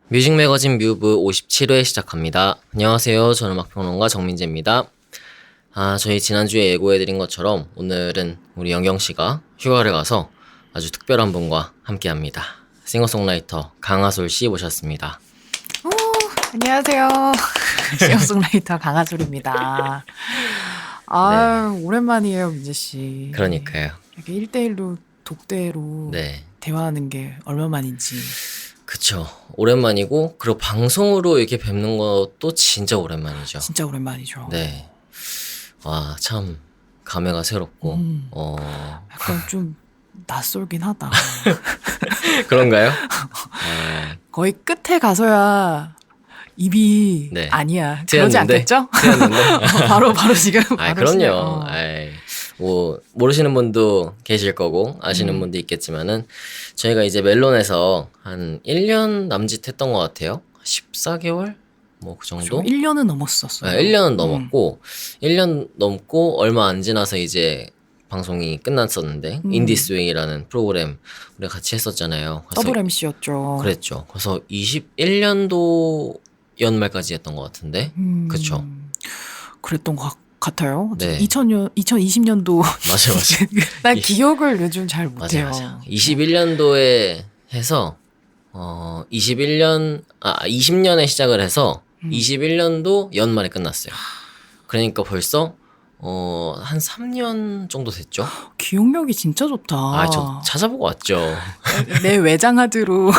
뮤직 매거진 뮤브 57회 시작합니다. 안녕하세요. 저는 음악평론가 정민재입니다. 저희 지난주에 예고해드린 것처럼 오늘은 우리 영경씨가 휴가를 가서 아주 특별한 분과 함께합니다. 싱어송라이터 강하솔씨 모셨습니다. 오, 안녕하세요. 싱어송라이터 강하솔입니다. 오랜만이에요, 민재씨. 그러니까요. 이렇게 1대1로 독대로 네. 대화하는 게 얼마만인지. 그쵸. 오랜만이고, 그리고 방송으로 이렇게 뵙는 것도 진짜 오랜만이죠. 진짜 오랜만이죠. 네. 와, 참, 감회가 새롭고, 약간 좀 낯설긴 하다. 그런가요? 거의 끝에 가서야 입이 네. 아니야. 그러지 트였는데? 않겠죠? 트였는데? 바로 지금. 바로 시작. 그럼요. 뭐, 모르시는 분도 계실 거고, 아시는 분도 있겠지만은, 저희가 이제 멜론에서 한 1년 남짓 했던 것 같아요. 14개월? 뭐, 그 정도? 1년은 넘었었어요. 1년은 넘었고, 1년 넘고, 얼마 안 지나서 이제 방송이 끝났었는데, 인디스웨이라는 프로그램 우리가 같이 했었잖아요. 더블 MC였죠. 그랬죠. 그래서 21년도 연말까지 했던 것 같은데, 그쵸? 그랬던 것 같아요. 네. 2020년도. 맞아요. 난 기억을 요즘 잘 못해요. 맞아. 21년도에 해서 20년에 시작을 해서 21년도 연말에 끝났어요. 그러니까 벌써 한 3년 정도 됐죠. 기억력이 진짜 좋다. 저 찾아보고 왔죠. 내 외장하드로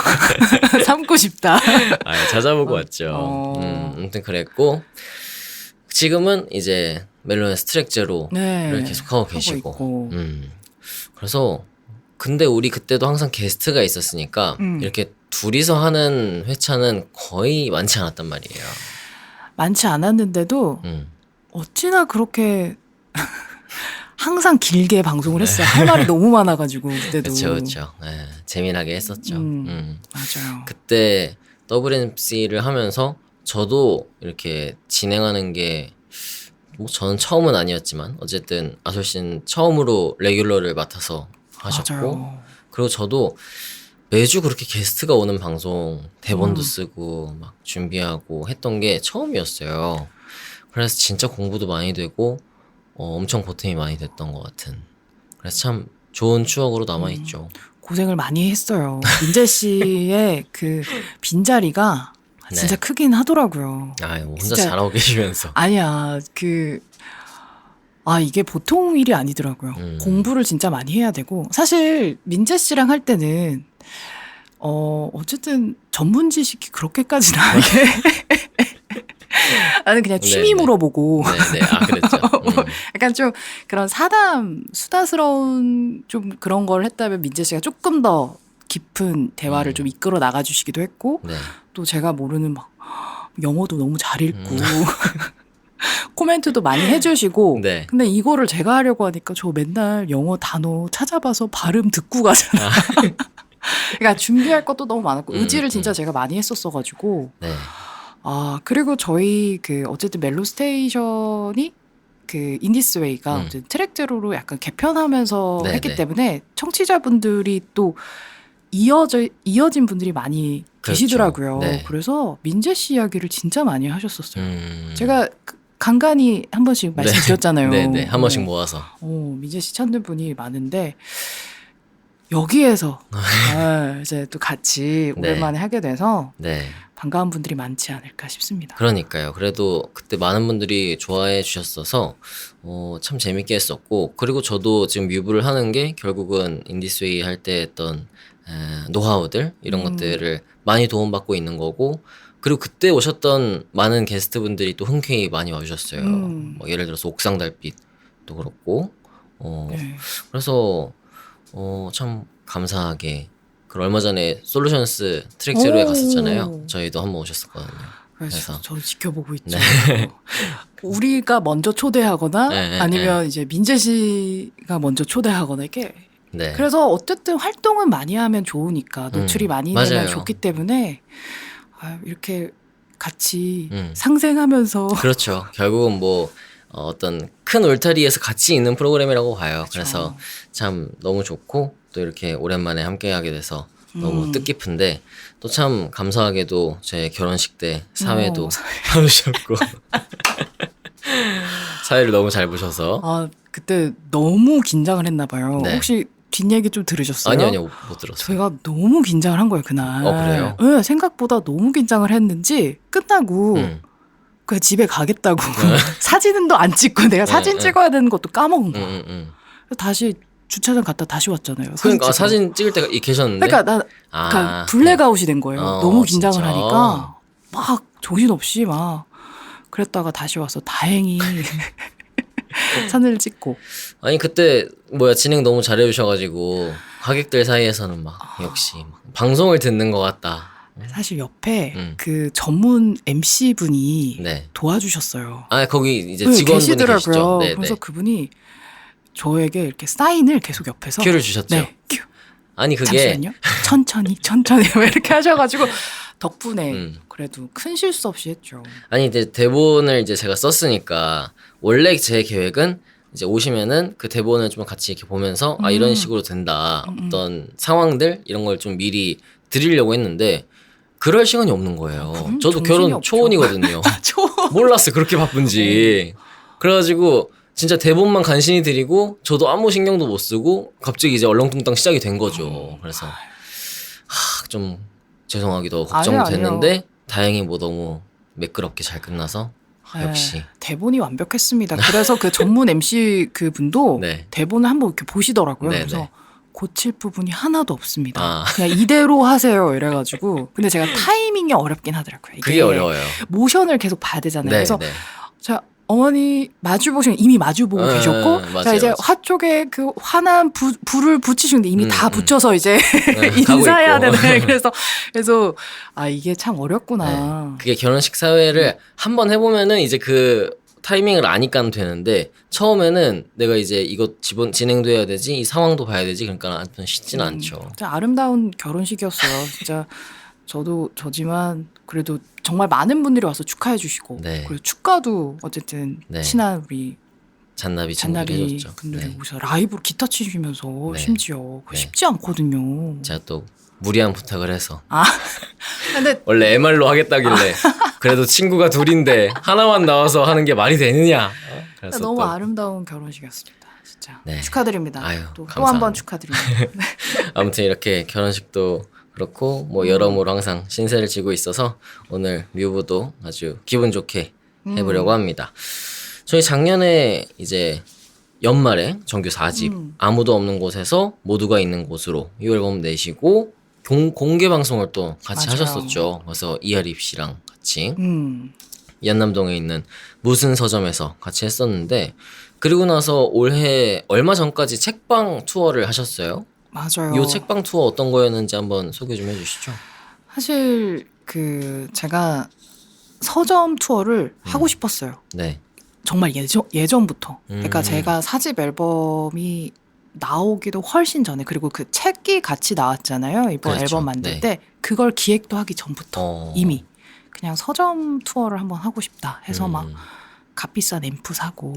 삼고 싶다. 찾아보고 왔죠. 아무튼 그랬고 지금은 이제 멜론의 트랙 제로를 계속하고 계시고 있고. 그래서 근데 우리 그때도 항상 게스트가 있었으니까 이렇게 둘이서 하는 회차는 거의 많지 않았단 말이에요. 많지 않았는데도 어찌나 그렇게 항상 길게 방송을 했어요. 할 말이 너무 많아가지고 그때도. 그렇죠. 네, 재미나게 했었죠. 맞아요. 그때 WMC를 하면서 저도 이렇게 진행하는 게 뭐 저는 처음은 아니었지만 어쨌든 아솔 씨는 처음으로 레귤러를 맡아서 하셨고 맞아요. 그리고 저도 매주 그렇게 게스트가 오는 방송 대본도 쓰고 막 준비하고 했던 게 처음이었어요. 그래서 진짜 공부도 많이 되고 엄청 보탬이 많이 됐던 것 같은. 그래서 참 좋은 추억으로 남아있죠. 고생을 많이 했어요. 민재 씨의 그 빈자리가 진짜 크긴 하더라고요. 혼자 진짜 잘하고 계시면서. 아니야, 이게 보통 일이 아니더라고요. 공부를 진짜 많이 해야 되고. 사실, 민재 씨랑 할 때는, 어쨌든 전문 지식이 그렇게까지는 아니게. 나는 그냥 취미 물어보고. 네네. 그랬죠. 약간 좀 그런 수다스러운 좀 그런 걸 했다면 민재 씨가 조금 더 깊은 대화를 좀 이끌어 나가주시기도 했고. 네. 또 제가 모르는 막 영어도 너무 잘 읽고. 코멘트도 많이 해주시고. 네. 근데 이거를 제가 하려고 하니까 저 맨날 영어 단어 찾아봐서 발음 듣고 가잖아. 그러니까 준비할 것도 너무 많았고 의지를 진짜 제가 많이 했었어가지고. 네. 그리고 저희 어쨌든 멜로 스테이션이 인디스웨이가 어쨌든 트랙 제로로 약간 개편하면서 했기 때문에 청취자분들이 또 이어진 분들이 많이 계시더라고요. 네. 그래서 민재 씨 이야기를 진짜 많이 하셨었어요. 제가 간간히 한 번씩 말씀드렸잖아요. 네네. 한 번씩 모아서. 민재 씨 찾는 분이 많은데 여기에서 이제 또 같이 오랜만에 하게 돼서 반가운 분들이 많지 않을까 싶습니다. 그러니까요. 그래도 그때 많은 분들이 좋아해 주셨어서 참 재밌게 했었고 그리고 저도 지금 뮤브를 하는 게 결국은 인디스웨이 할 때 했던 노하우들 이런 것들을 많이 도움받고 있는 거고 그리고 그때 오셨던 많은 게스트분들이 또 흔쾌히 많이 와주셨어요. 뭐 예를 들어서 옥상 달빛도 그렇고 그래서 참 감사하게 그리고 얼마 전에 솔루션스 트랙 제로에 갔었잖아요. 저희도 한번 오셨었거든요. 그래서 저도 지켜보고 있죠. 우리가 먼저 초대하거나 아니면 이제 민재 씨가 먼저 초대하거나 이렇게 그래서 어쨌든 활동은 많이 하면 좋으니까 노출이 많이 되면 좋기 때문에 이렇게 같이 상생하면서 그렇죠. 결국은 뭐 어떤 큰 울타리에서 같이 있는 프로그램이라고 봐요. 그래서 참 너무 좋고 또 이렇게 오랜만에 함께 하게 돼서 너무 뜻깊은데 또 참 감사하게도 제 결혼식 때 사회도 봐주셨고 사회를 너무 잘 보셔서. 아, 그때 너무 긴장을 했나 봐요. 네. 혹시 뒷얘기 좀 들으셨어요? 아니요, 못 들었어요. 제가 너무 긴장을 한 거예요, 그날. 그래요? 네, 생각보다 너무 긴장을 했는지 끝나고 그냥 집에 가겠다고 사진은 또 안 찍고 내가 사진 찍어야 되는 것도 까먹은 거야. 그래서 다시 주차장 갔다 다시 왔잖아요. 그러니까 사진 찍을 때가 계셨는데. 그러니까 나 블랙아웃이 된 거예요. 너무 긴장을 진짜? 하니까 막 정신없이 막 그랬다가 다시 와서 다행히 사진을 찍고. 아니 그때 진행 너무 잘해주셔가지고 관객들 사이에서는 막 역시 막 방송을 듣는 것 같다. 사실 옆에 그 전문 MC 분이 네. 도와주셨어요. 아 거기 이제 직원분이 계시더라고요. 계시죠. 그래서 그분이 저에게 이렇게 사인을 계속 옆에서 큐를 주셨죠. 네, 큐. 아니 그게 잠시만요. 천천히 막 이렇게 하셔가지고 덕분에 그래도 큰 실수 없이 했죠. 아니 이제 대본을 이제 제가 썼으니까 원래 제 계획은 이제 오시면은 그 대본을 좀 같이 이렇게 보면서 아 이런 식으로 된다 어떤 상황들 이런 걸 좀 미리 드리려고 했는데 그럴 시간이 없는 거예요. 저도 결혼 없죠. 초혼이거든요. 몰랐어요 그렇게 바쁜지. 그래가지고 진짜 대본만 간신히 드리고 저도 아무 신경도 못 쓰고 갑자기 이제 얼렁뚱땅 시작이 된 거죠. 그래서 좀 죄송하기도 걱정도 아니요. 됐는데 다행히 너무 매끄럽게 잘 끝나서 역시 대본이 완벽했습니다. 그래서 그 전문 MC 그 분도 네. 대본을 한번 이렇게 보시더라고요. 네네. 그래서 고칠 부분이 하나도 없습니다. 그냥 이대로 하세요. 이래가지고 근데 제가 타이밍이 어렵긴 하더라고요. 이게 그게 어려워요. 모션을 계속 봐야 되잖아요. 네, 그래서 네. 자 어머니 마주 보시면 이미 마주 보고 계셨고 맞아요, 자 이제 맞아요. 화 쪽에 그 화난 불을 붙이시는데 이미 다 붙여서 이제 가고 인사해야 있고. 되네. 그래서 아 이게 참 어렵구나. 그게 결혼식 사회를 한번 해보면은 이제 그 타이밍을 아니까 되는데 처음에는 내가 이제 이거 진행도 해야 되지 이 상황도 봐야 되지 그러니까 한편 쉽지는 않죠. 진짜 아름다운 결혼식이었어요. 진짜 저지만 그래도 정말 많은 분들이 와서 축하해 주시고 네. 그리고 축가도 어쨌든 네. 친한 우리 잔나비 친구들이 해줬죠. 분들이 네. 오셔서 라이브로 기타 치시면서 네. 심지어 그거 네. 쉽지 않거든요. 제가 또 무리한 부탁을 해서 근데 원래 MR로 하겠다길래 그래도 친구가 둘인데 하나만 나와서 하는 게 말이 되느냐. 그래서 너무 또 아름다운 결혼식이었습니다. 진짜 네. 축하드립니다. 아유, 또 한 감사합니다. 번 축하드립니다. 아무튼 이렇게 결혼식도 그렇고 여러모로 항상 신세를 지고 있어서 오늘 뮤브도 아주 기분 좋게 해보려고 합니다. 저희 작년에 이제 연말에 정규 4집 아무도 없는 곳에서 모두가 있는 곳으로 이 앨범 내시고 공개 방송을 또 같이 맞아요. 하셨었죠. 그래서 이하립 씨랑 같이 연남동에 있는 무슨 서점에서 같이 했었는데 그리고 나서 올해 얼마 전까지 책방 투어를 하셨어요. 맞아요. 이 책방 투어 어떤 거였는지 한번 소개 좀 해주시죠. 사실 제가 서점 투어를 하고 싶었어요. 네. 정말 예전부터. 그러니까 제가 4집 앨범이 나오기도 훨씬 전에 그리고 그 책이 같이 나왔잖아요. 이번 그렇죠. 앨범 만들 네. 때 그걸 기획도 하기 전부터 이미 그냥 서점 투어를 한번 하고 싶다 해서 막 값비싼 앰프 사고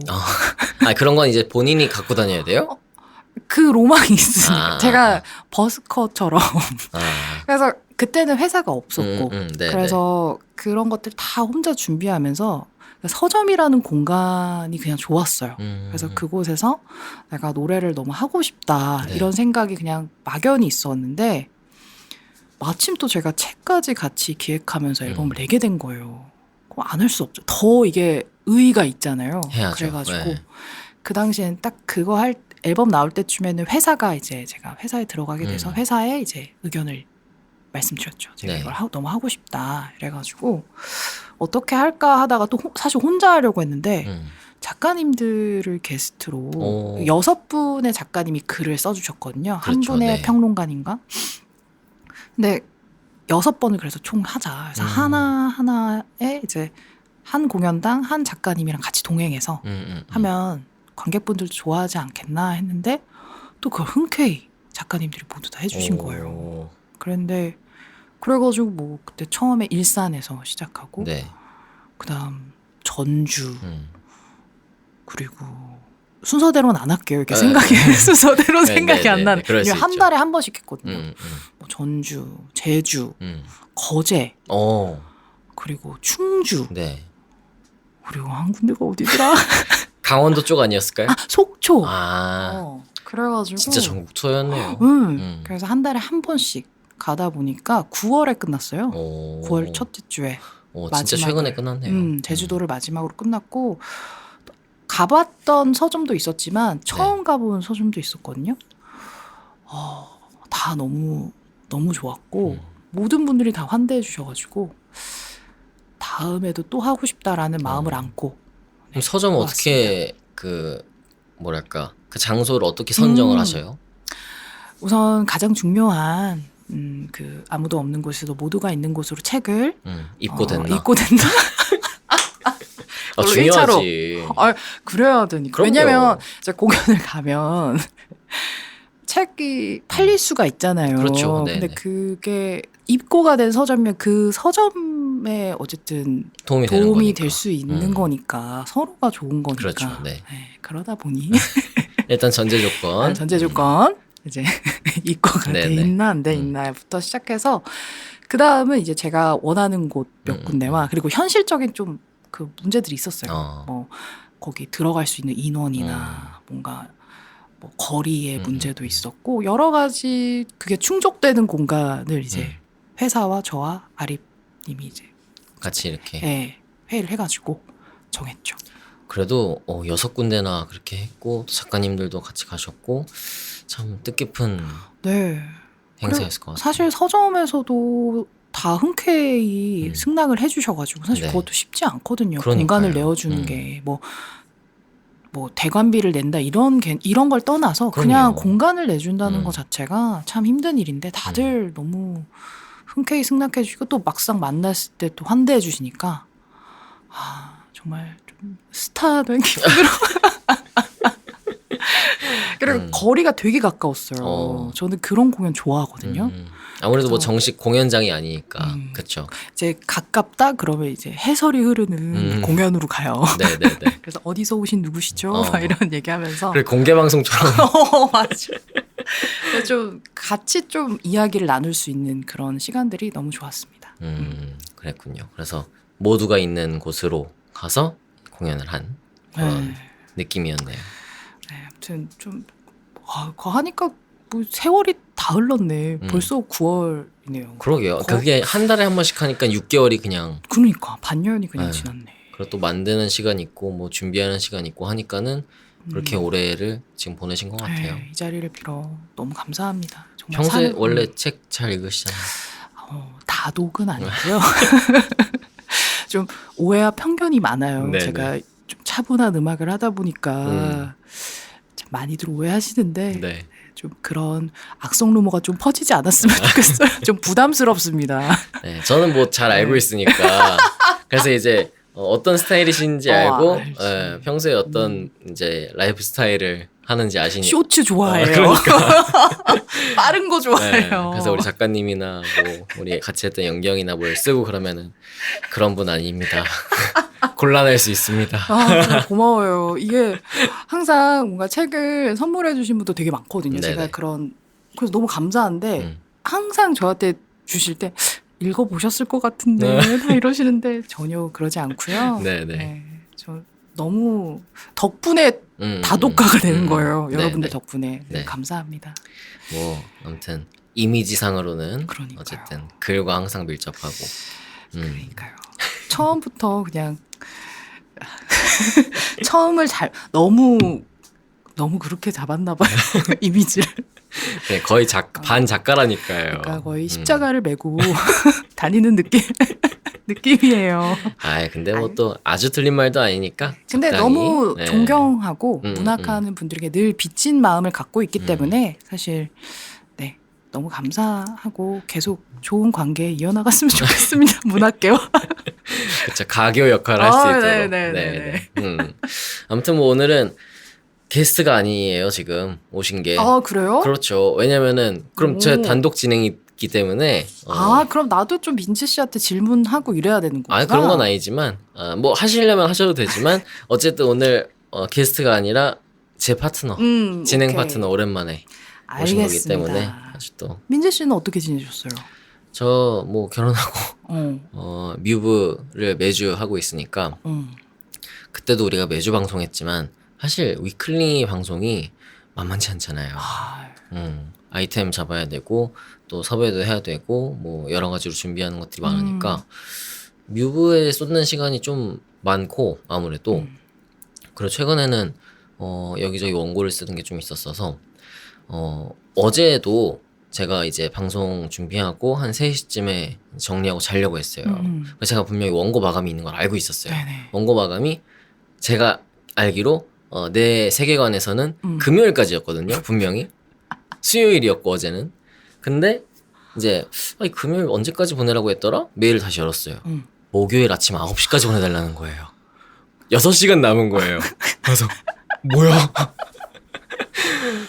그런 건 이제 본인이 갖고 다녀야 돼요? 그 로망이 있으니까 제가 버스커처럼 그래서 그때는 회사가 없었고 그래서 그런 것들 다 혼자 준비하면서 서점이라는 공간이 그냥 좋았어요. 그래서 그곳에서 내가 노래를 너무 하고 싶다 이런 생각이 그냥 막연히 있었는데 마침 또 제가 책까지 같이 기획하면서 앨범을 내게 된 거예요. 그럼 안 할 수 없죠. 더 이게 의의가 있잖아요. 해야죠. 그래가지고 네. 그 당시엔 딱 그거 앨범 나올 때쯤에는 회사가 이제 제가 회사에 들어가게 돼서 회사에 이제 의견을 말씀드렸죠. 제가 이걸 너무 하고 싶다. 이래가지고 어떻게 할까 하다가 또 사실 혼자 하려고 했는데 작가님들을 게스트로 6분의 작가님이 글을 써주셨거든요. 그렇죠, 한 분의 네. 평론가님과. 근데 6번을 그래서 총 하자. 그래서 하나에 이제 한 공연당 한 작가님이랑 같이 동행해서 하면 관객분들도 좋아하지 않겠나 했는데 또 그걸 흔쾌히 작가님들이 모두 다 해주신 거예요. 그런데 그래가지고 뭐 그때 처음에 일산에서 시작하고 네. 그다음 전주 그리고 순서대로는 안 할게요. 이렇게 생각이 순서대로 생각이 안 나는. 한 달에 한 번씩 했거든요. 뭐 전주, 제주, 거제, 그리고 충주. 네. 그리고 한 군데가 어디더라? 강원도 쪽 아니었을까요? 속초. 그래가지고 진짜 전국 투어였네요. 그래서 한 달에 한 번씩 가다 보니까 9월에 끝났어요. 9월 첫째 주에. 진짜 최근에 끝났네요. 제주도를 마지막으로 끝났고 가봤던 서점도 있었지만 처음 가본 서점도 있었거든요. 다 너무 좋았고 모든 분들이 다 환대해 주셔가지고 다음에도 또 하고 싶다라는 마음을 안고. 그럼 서점 어떻게 뭐랄까 그 장소를 어떻게 선정을 하셔요? 우선 가장 중요한 아무도 없는 곳에서 모두가 있는 곳으로 책을 입고 된다. 입고 된다. 중요하지. 그래야 되니까. 그럼요. 왜냐면 이제 공연을 가면 책이 팔릴 수가 있잖아요. 그렇죠. 근데 그게 입고가 된 서점이면 그 서점에 어쨌든 도움이 될 수 있는 거니까 서로가 좋은 거니까. 그렇죠. 네. 그러다 보니 일단 전제 조건. 이제 입고가 돼 있나 안 돼 있나부터 시작해서 그 다음은 이제 제가 원하는 곳 몇 군데와 그리고 현실적인 좀 그 문제들이 있었어요. 뭐 거기 들어갈 수 있는 인원이나 뭔가 뭐 거리의 문제도 있었고 여러 가지 그게 충족되는 공간을 이제 회사와 저와 아립님이 이제 같이 이렇게 회의를 해가지고 정했죠. 그래도 6군데나 그렇게 했고 또 작가님들도 같이 가셨고 참 뜻깊은 행사였을 것 같아요. 사실 서점에서도 다 흔쾌히 승낙을 해주셔가지고 사실 그것도 쉽지 않거든요. 그러니까요. 공간을 내어주는 게 뭐 대관비를 낸다 이런 걸 떠나서 그냥 공간을 내준다는 것 자체가 참 힘든 일인데 다들 너무 흔쾌히 승낙해 주시고 또 막상 만났을 때 또 환대해 주시니까 정말 좀 스타된 기분으로 그리고 거리가 되게 가까웠어요. 저는 그런 공연 좋아하거든요. 아무래도 뭐 정식 공연장이 아니니까 그렇죠. 이제 가깝다 그러면 이제 해설이 흐르는 공연으로 가요. 네네네. 그래서 어디서 오신 누구시죠? 막 이런 얘기하면서. 그래 공개 방송처럼. 맞아. 좀 같이 좀 이야기를 나눌 수 있는 그런 시간들이 너무 좋았습니다. 그랬군요. 그래서 모두가 있는 곳으로 가서 공연을 한 그런 느낌이었네요. 아무튼 좀 그거 하니까 뭐 세월이 다 흘렀네. 벌써 9월이네요. 그러게요. 그게 한 달에 한 번씩 하니까 6개월이 그냥. 그러니까 반년이 그냥 지났네. 그리고 또 만드는 시간 있고 뭐 준비하는 시간 있고 하니까는 그렇게 올해를 지금 보내신 것 같아요. 이 자리를 빌어 너무 감사합니다. 정말 평소에 원래 책 잘 읽으시잖아요. 다독은 아니고요. 좀 오해와 편견이 많아요. 네네. 제가 좀 차분한 음악을 하다 보니까 참 많이들 오해하시는데 좀 그런 악성 루머가 좀 퍼지지 않았으면 좋겠어요. 좀 부담스럽습니다. 네, 저는 뭐 잘 알고 있으니까 그래서 이제 어떤 스타일이신지 알고 평소에 어떤 이제 라이프 스타일을 하는지 아시니까. 쇼츠 좋아해요. 그러니까. 빠른 거 좋아해요. 네, 그래서 우리 작가님이나 뭐 우리 같이 했던 연경이나 뭘 쓰고 그러면은 그런 분 아닙니다. 곤란할 수 있습니다. 고마워요. 이게 항상 뭔가 책을 선물해 주신 분도 되게 많거든요. 네네. 제가 그래서 너무 감사한데 항상 저한테 주실 때 읽어보셨을 것 같은데 다 이러시는데 전혀 그러지 않고요. 네, 저 너무 덕분에 다독가가 되는 거예요. 여러분들 덕분에 감사합니다. 뭐 아무튼 이미지상으로는 그러니까요. 어쨌든 글과 항상 밀접하고 그러니까요. 처음부터 그냥 처음을 너무 그렇게 잡았나 봐요. 이미지를. 네, 거의 반 작가라니까요. 그러니까 거의 십자가를 메고 다니는 느낌이에요. 근데 뭐 또 아주 틀린 말도 아니니까. 근데 적당히. 너무 존경하고 문학하는 분들에게 늘 빚진 마음을 갖고 있기 때문에 사실 너무 감사하고 계속 좋은 관계 이어나갔으면 좋겠습니다. 문학계와. 그렇죠. 가교 역할을 할 수 있도록. 네. 아무튼 뭐 오늘은 게스트가 아니에요, 지금 오신 게. 그래요? 그렇죠. 왜냐면은 그럼 제 단독 진행이기 때문에. 그럼 나도 좀 민지 씨한테 질문하고 이래야 되는 거구나. 그런 건 아니지만 뭐 하시려면 하셔도 되지만 어쨌든 오늘 게스트가 아니라 제 파트너, 진행 오케이. 파트너 오랜만에 오신 거기 알겠습니다. 때문에 아주 또 민재 씨는 어떻게 지내셨어요? 저 뭐 결혼하고 뮤브를 매주 하고 있으니까 그때도 우리가 매주 방송했지만 사실 위클리 방송이 만만치 않잖아요. 아이템 잡아야 되고 또 섭외도 해야 되고 뭐 여러 가지로 준비하는 것들이 많으니까 뮤브에 쏟는 시간이 좀 많고 아무래도 그리고 최근에는 여기저기 원고를 쓰는 게 좀 있었어서 어제도 제가 이제 방송 준비하고 한 3시쯤에 정리하고 자려고 했어요. 그래서 제가 분명히 원고 마감이 있는 걸 알고 있었어요. 네네. 원고 마감이 제가 알기로 내 세계관에서는 금요일까지였거든요. 분명히. 수요일이었고 어제는. 근데 이제 금요일 언제까지 보내라고 했더라? 메일을 다시 열었어요. 목요일 아침 9시까지 보내달라는 거예요. 6시간 남은 거예요. 그래서 뭐야?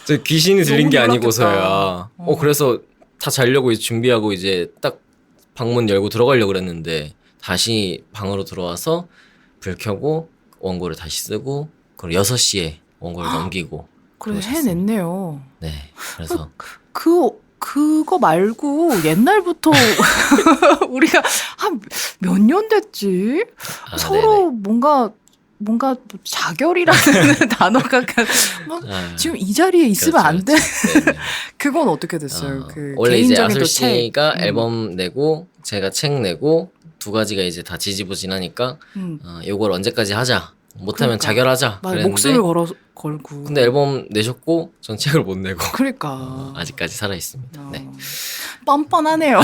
저 귀신이 들린 게 아니고서야. 그래서 다 자려고 이제 준비하고 이제 딱 방문 열고 들어가려고 그랬는데 다시 방으로 들어와서 불 켜고 원고를 다시 쓰고 그리고 6시에 원고를 넘기고 그래 그러셨습니다. 해냈네요. 네. 그래서 그거 말고 옛날부터 우리가 한 몇 년 됐지? 서로 뭔가 자결이라는 단어가 지금 이 자리에 있으면 그렇죠, 안 돼. 그렇죠. 그건 어떻게 됐어요? 그 원래 이제 개인적인 아솔 또 책. 씨가 앨범 내고 제가 책 내고 두 가지가 이제 다 지지부진하니까 요걸 언제까지 하자. 못하면 그러니까. 자결하자. 그랬는데 목숨을 걸고. 근데 앨범 내셨고 전 책을 못 내고 그러니까 아직까지 살아 있습니다. 네. 뻔뻔하네요.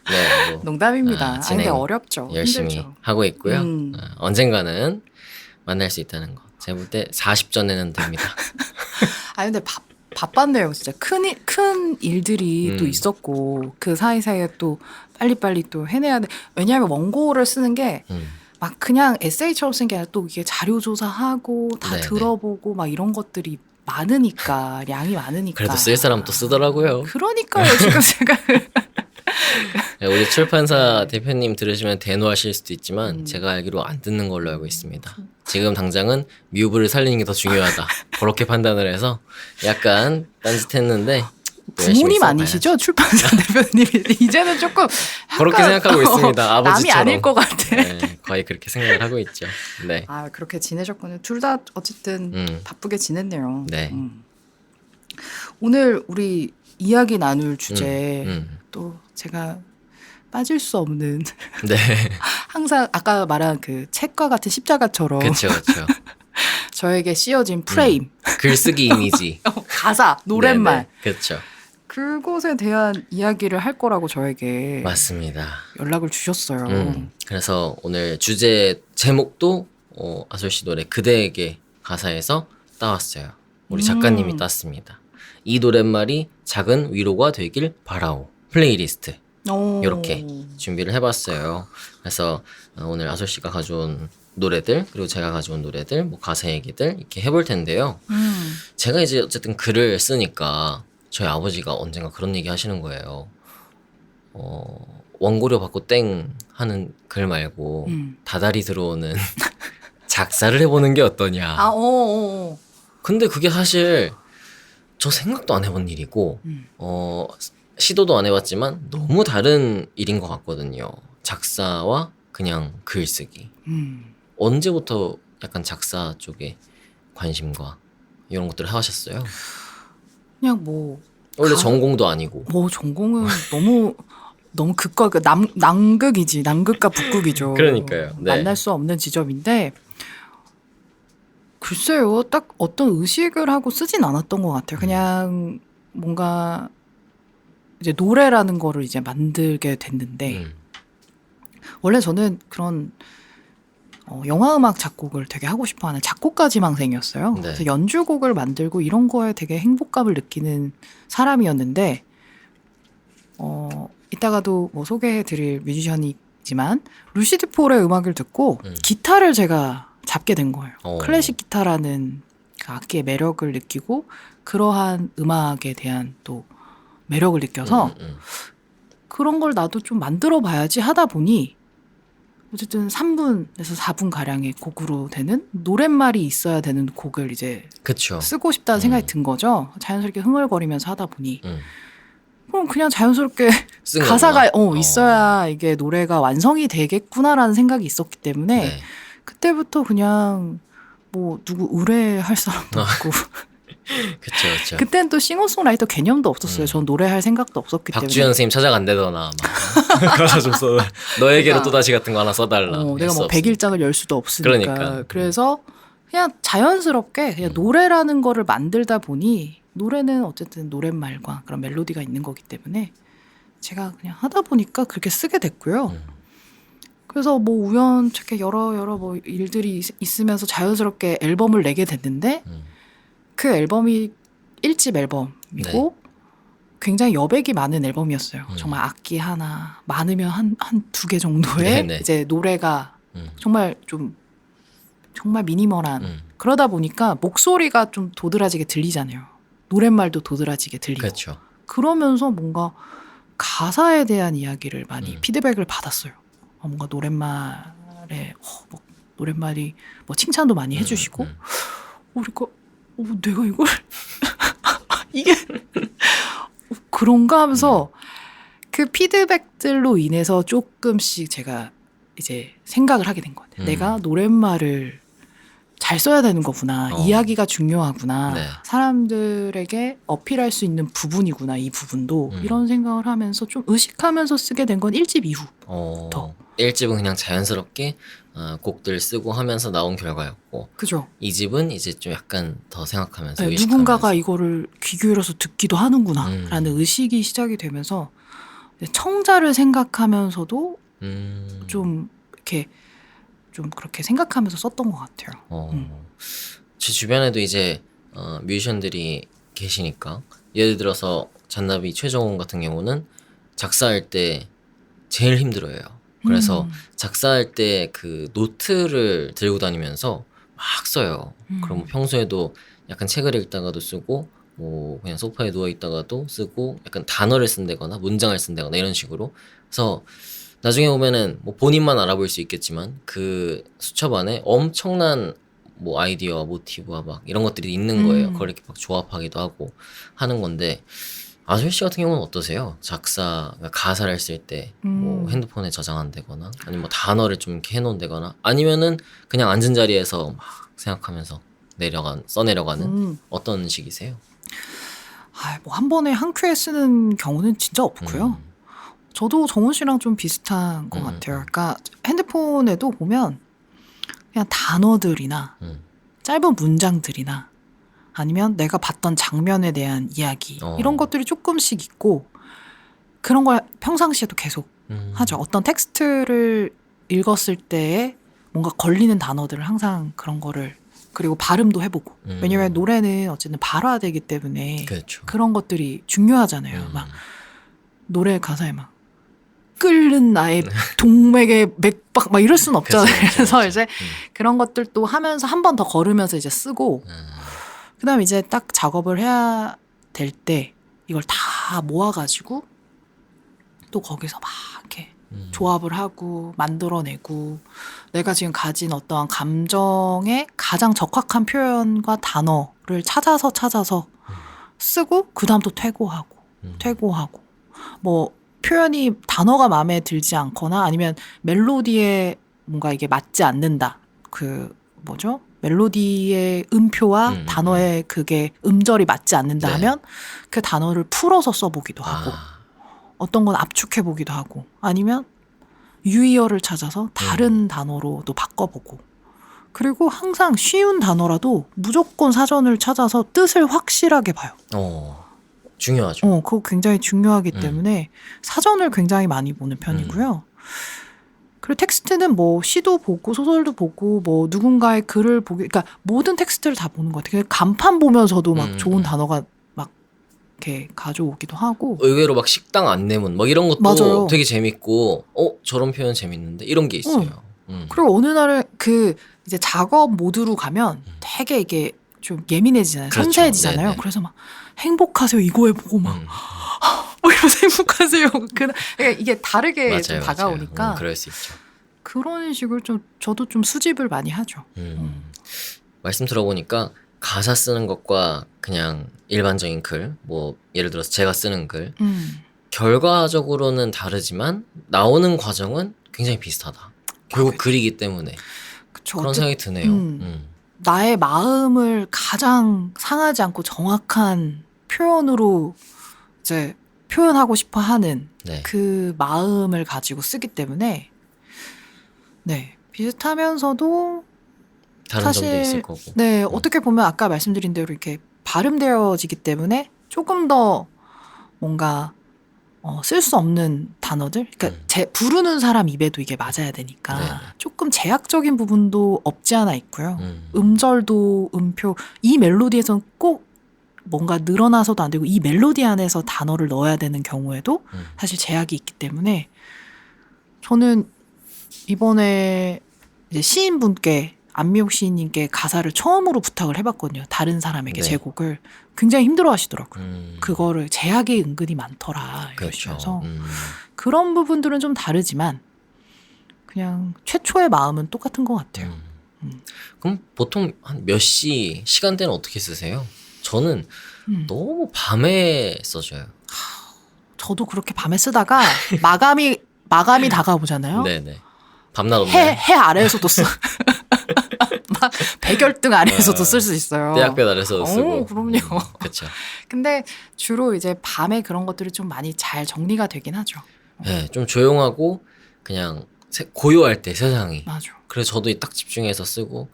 네, 뭐 농담입니다. 진행 근데 어렵죠. 열심히 힘들죠. 하고 있고요. 언젠가는 만날 수 있다는 거. 제가 볼 때 40전에는 됩니다. 근데 바빴네요. 진짜 큰 일들이 또 있었고 그 사이사이에 또 빨리빨리 또 해내야 돼. 왜냐하면 원고를 쓰는 게 막 그냥 에세이처럼 쓴 게 아니라 또 이게 자료 조사하고 다 네네. 들어보고 막 이런 것들이 많으니까 양이 많으니까. 그래도 쓸 사람 또 쓰더라고요. 그러니까요. 지금 제가 네, 우리 출판사 대표님 들으시면 대노하실 수도 있지만 제가 알기로 안 듣는 걸로 알고 있습니다. 지금 당장은 뮤브를 살리는 게 더 중요하다. 그렇게 판단을 해서 약간 딴짓했는데 부모님 아니시죠? 출판사 대표님이 이제는 조금 그렇게 생각하고 있습니다. 아버지처럼. 남이 아닐 것 같아. 네, 거의 그렇게 생각을 하고 있죠. 네. 그렇게 지내셨군요. 둘 다 어쨌든 바쁘게 지냈네요. 네. 오늘 우리 이야기 나눌 주제 또 제가 빠질 수 없는 네. 항상 아까 말한 그 책과 같은 십자가처럼 그렇죠, 그렇죠. 저에게 씌워진 프레임, 글쓰기 이미지, 가사, 노랫말, 그렇죠. 그것에 대한 이야기를 할 거라고 저에게 맞습니다. 연락을 주셨어요. 그래서 오늘 주제 제목도 아솔 씨 노래 그대에게 가사에서 따왔어요. 우리 작가님이 땄습니다. 이 노랫말이 작은 위로가 되길 바라오. 플레이리스트. 이렇게 준비를 해봤어요. 그래서 오늘 아솔 씨가 가져온 노래들 그리고 제가 가져온 노래들 뭐 가사 얘기들 이렇게 해볼 텐데요. 제가 이제 어쨌든 글을 쓰니까 저희 아버지가 언젠가 그런 얘기 하시는 거예요. 원고료 받고 땡 하는 글 말고 다달이 들어오는 작사를 해보는 게 어떠냐. 근데 그게 사실 저 생각도 안 해본 일이고 시도도 안 해봤지만 너무 다른 일인 것 같거든요. 작사와 그냥 글쓰기. 언제부터 약간 작사 쪽에 관심과 이런 것들을 하셨어요? 그냥 뭐 원래 전공도 아니고. 뭐 전공은 너무 극과 남극이지. 남극과 북극이죠. 그러니까요. 네. 만날 수 없는 지점인데 글쎄요. 딱 어떤 의식을 하고 쓰진 않았던 것 같아요. 그냥 뭔가 이제 노래라는 거를 이제 만들게 됐는데 원래 저는 그런 영화음악 작곡을 되게 하고 싶어하는 작곡가 지망생이었어요. 네. 그래서 연주곡을 만들고 이런 거에 되게 행복감을 느끼는 사람이었는데 이따가도 뭐 소개해드릴 뮤지션이지만 루시드 폴의 음악을 듣고 기타를 제가 잡게 된 거예요. 클래식 기타라는 그 악기의 매력을 느끼고 그러한 음악에 대한 또 매력을 느껴서 그런 걸 나도 좀 만들어 봐야지 하다 보니 어쨌든 3분에서 4분 가량의 곡으로 되는 노랫말이 있어야 되는 곡을 이제 그쵸. 쓰고 싶다는 생각이 든 거죠. 자연스럽게 흥얼거리면서 하다 보니 음. 그럼 그냥 자연스럽게 쓴 가사가 거구나. 있어야 이게 노래가 완성이 되겠구나라는 생각이 있었기 때문에 네. 그때부터 그냥 뭐 누구 의뢰할 사람도 없고 그쵸. 그때는 또 싱어송라이터 개념도 없었어요. 전 노래할 생각도 없었기 때문에. 박주현 선생님 찾아간대더나 막 가사 좀 써. 너에게로 내가- 또다시 같은 거 하나 써달라. 내가 뭐 100일장을 열 수도 없으니까. 그러니까. 그래서 그냥 자연스럽게 그냥 노래라는 거를 만들다 보니 노래는 어쨌든 노랫말과 그런 멜로디가 있는 거기 때문에 제가 그냥 하다 보니까 그렇게 쓰게 됐고요. 그래서 뭐 우연찮게 여러 뭐 일들이 있으면서 자연스럽게 앨범을 내게 됐는데 그 앨범이 1집 앨범이고 굉장히 여백이 많은 앨범이었어요. 정말 악기 하나 많으면 한 2개 정도의 네네. 이제 노래가 정말 미니멀한 그러다 보니까 목소리가 좀 도드라지게 들리잖아요. 노랫말도 도드라지게 들리고 그렇죠. 그러면서 뭔가 가사에 대한 이야기를 많이 피드백을 받았어요. 뭔가 노랫말에 뭐 노랫말이 뭐 칭찬도 많이 해주시고 우리가 내가 이걸 이게 그런가 하면서 그 피드백들로 인해서 조금씩 제가 이제 생각을 하게 된 것 같아요. 내가 노랫말을 잘 써야 되는 거구나. 이야기가 중요하구나. 네. 사람들에게 어필할 수 있는 부분이구나. 이 부분도. 이런 생각을 하면서 좀 의식하면서 쓰게 된 건 1집 이후부터. 1집은 그냥 자연스럽게 곡들 쓰고 하면서 나온 결과였고 그죠. 2집은 이제 좀 약간 더 생각하면서 네, 의식하면서. 누군가가 이거를 귀 기울여서 듣기도 하는구나 라는 의식이 시작이 되면서 청자를 생각하면서도 좀 이렇게 좀 그렇게 생각하면서 썼던 것 같아요. 제 주변에도 이제 뮤지션들이 계시니까 예를 들어서 잔나비 최정훈 같은 경우는 작사할 때 제일 힘들어해요. 그래서 작사할 때 그 노트를 들고 다니면서 막 써요. 그럼 평소에도 약간 책을 읽다가도 쓰고 뭐 그냥 소파에 누워 있다가도 쓰고 약간 단어를 쓴다거나 문장을 쓴다거나 이런 식으로. 그래서 나중에 보면은 뭐 본인만 알아볼 수 있겠지만 그 수첩 안에 엄청난 뭐 아이디어와 모티브와 막 이런 것들이 있는 거예요. 그걸 이렇게 막 조합하기도 하고 하는 건데 아솔 씨 같은 경우는 어떠세요? 작사, 그러니까 가사를 쓸 때 뭐 핸드폰에 저장한다거나 아니면 뭐 단어를 좀 이렇게 해놓는다거나 아니면은 그냥 앉은 자리에서 막 생각하면서 써내려가는 어떤 식이세요? 뭐 한 번에 한 큐에 쓰는 경우는 진짜 없고요. 저도 정훈 씨랑 좀 비슷한 것 같아요. 그러니까 핸드폰에도 보면 그냥 단어들이나 짧은 문장들이나 아니면 내가 봤던 장면에 대한 이야기 이런 것들이 조금씩 있고 그런 걸 평상시에도 계속 하죠. 어떤 텍스트를 읽었을 때에 뭔가 걸리는 단어들을 항상 그런 거를 그리고 발음도 해보고 왜냐면 노래는 어쨌든 발화가 되기 때문에 그렇죠. 그런 것들이 중요하잖아요. 막 노래 가사에 막 끓는 나의 동맥의 맥박 막 이럴 수는 없잖아요. 그래서 이제 그런 것들도 하면서 한 번 더 걸으면서 이제 쓰고 그다음에 이제 딱 작업을 해야 될 때 이걸 다 모아가지고 또 거기서 막 이렇게 조합을 하고 만들어내고 내가 지금 가진 어떠한 감정의 가장 적합한 표현과 단어를 찾아서 쓰고 그다음 또 퇴고하고 뭐 표현이 단어가 마음에 들지 않거나 아니면 멜로디에 뭔가 이게 맞지 않는다. 그 뭐죠? 멜로디의 음표와 단어의 그게 음절이 맞지 않는다 하면 그 단어를 풀어서 써보기도 하고 어떤 건 압축해보기도 하고 아니면 유의어를 찾아서 다른 단어로도 바꿔보고 그리고 항상 쉬운 단어라도 무조건 사전을 찾아서 뜻을 확실하게 봐요. 중요하죠. 그거 굉장히 중요하기 때문에 사전을 굉장히 많이 보는 편이고요. 그리고 텍스트는 뭐 시도 보고 소설도 보고 뭐 누군가의 글을 보기 그러니까 모든 텍스트를 다 보는 것 같아요. 간판 보면서도 막 좋은 단어가 막 이렇게 가져오기도 하고 의외로 막 식당 안내문 막 이런 것도 맞아요. 되게 재밌고 저런 표현 재밌는데 이런 게 있어요. 그리고 어느 날에 그 이제 작업 모드로 가면 되게 이게 좀 예민해지잖아요. 그렇죠. 섬세해지잖아요. 네네. 그래서 막 행복하세요 이거에 보고 막 뭐 이러면서 행복하세요. 그러니까 이게 다르게 좀 다가오니까 그럴 수 있죠. 그런 식으로 좀 저도 좀 수집을 많이 하죠. 말씀 들어보니까 가사 쓰는 것과 그냥 일반적인 글, 뭐 예를 들어서 제가 쓰는 글, 결과적으로는 다르지만 나오는 과정은 굉장히 비슷하다. 결국 글이기 때문에. 그쵸. 그런 생각이 드네요. 나의 마음을 가장 상하지 않고 정확한 표현으로 이제 표현하고 싶어 하는 네. 그 마음을 가지고 쓰기 때문에 네, 비슷하면서도 다른 사실 점도 있을 거고. 네, 어떻게 보면 아까 말씀드린 대로 이렇게 발음되어지기 때문에 조금 더 뭔가 쓸 수 없는 단어들, 그러니까 부르는 사람 입에도 이게 맞아야 되니까 네. 조금 제약적인 부분도 없지 않아 있고요. 음절도 음표, 이 멜로디에선 꼭 뭔가 늘어나서도 안 되고 이 멜로디 안에서 단어를 넣어야 되는 경우에도 사실 제약이 있기 때문에 저는 이번에 이제 시인분께 안미옥 시인님께 가사를 처음으로 부탁을 해봤거든요. 다른 사람에게 네. 제 곡을 굉장히 힘들어하시더라고요. 그거를 제약이 은근히 많더라. 그렇죠. 이러시면서 그런 부분들은 좀 다르지만 그냥 최초의 마음은 똑같은 것 같아요. 그럼 보통 한 몇 시간대는 어떻게 쓰세요? 저는 너무 밤에 써줘요. 저도 그렇게 밤에 쓰다가 마감이 다가오잖아요. 네네. 밤낮 없나요? 해 아래에서도 써. 막 백열등 아래에서도 쓸 수 있어요. 대학볕 아래서도 쓰고. 그럼요. 그렇죠. 근데 주로 이제 밤에 그런 것들이 좀 많이 잘 정리가 되긴 하죠. 네, 좀 조용하고 그냥 고요할 때 세상이. 맞아. 그래서 저도 딱 집중해서 쓰고.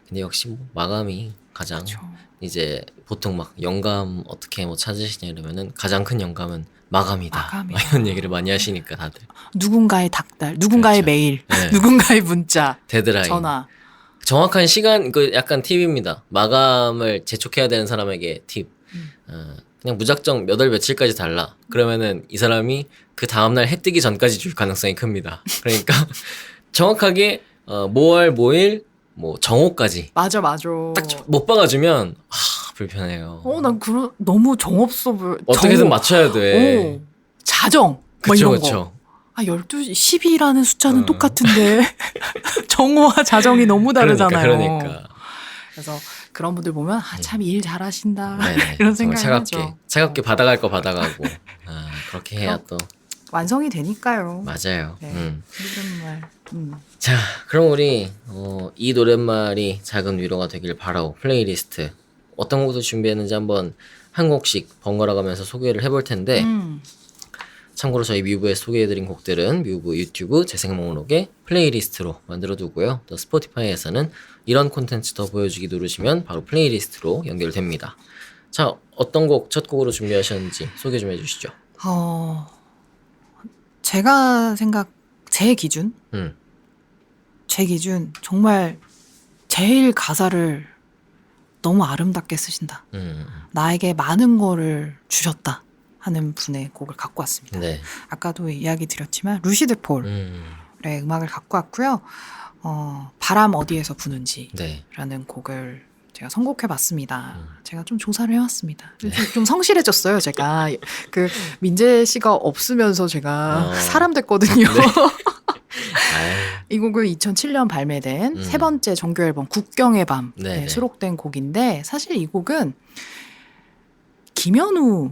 근데 역시 뭐 마감이 가장 그쵸. 이제 보통 막 영감 어떻게 뭐 찾으시냐 이러면은 가장 큰 영감은 마감이다. 막 이런 얘기를 많이 하시니까 다들. 누군가의 닭달, 누군가의 그렇죠. 메일, 네. 누군가의 문자, 데드라인. 전화. 정확한 시간, 그 약간 팁입니다. 마감을 재촉해야 되는 사람에게 팁. 그냥 무작정 몇 월 며칠까지 달라. 그러면은 이 사람이 그 다음날 해 뜨기 전까지 줄 가능성이 큽니다. 그러니까 정확하게 뭐월 뭐일 뭐 정오까지 맞아. 딱 못 박아주면 불편해요. 난 너무 정없어 보여. 어떻게든 맞춰야 돼. 자정. 그쵸, 뭐 이런 그쵸. 거. 12시, 12라는 숫자는 똑같은데 정오와 자정이 너무 다르잖아요. 그러니까. 그래서 그런 분들 보면 참 일 잘하신다 네네. 이런 생각을 하죠. 차갑게 받아갈 거 받아가고 그렇게 해야 또 완성이 되니까요. 맞아요. 네. 노랫말. 자, 그럼 우리 이 노랫말이 작은 위로가 되길 바라고 플레이리스트 어떤 곡을 준비했는지 한번 한 곡씩 번갈아 가면서 소개를 해볼 텐데 참고로 저희 뮤브에서 소개해드린 곡들은 뮤브 유튜브 재생 목록에 플레이리스트로 만들어두고요. 또 스포티파이에서는 이런 콘텐츠 더 보여주기 누르시면 바로 플레이리스트로 연결됩니다. 자, 어떤 곡 첫 곡으로 준비하셨는지 소개 좀 해주시죠. 제가 제 기준 정말 제일 가사를 너무 아름답게 쓰신다. 나에게 많은 거를 주셨다 하는 분의 곡을 갖고 왔습니다. 네. 아까도 이야기 드렸지만 루시드 폴의 음악을 갖고 왔고요. 바람 어디에서 부는지 라는 곡을 제가 선곡해봤습니다. 제가 좀 조사를 해왔습니다. 좀 성실해졌어요. 제가 그 민재 씨가 없으면서 제가 사람 됐거든요. 이 곡은 2007년 발매된 세 번째 정규 앨범 국경의 밤에 수록된 곡인데 사실 이 곡은 김현우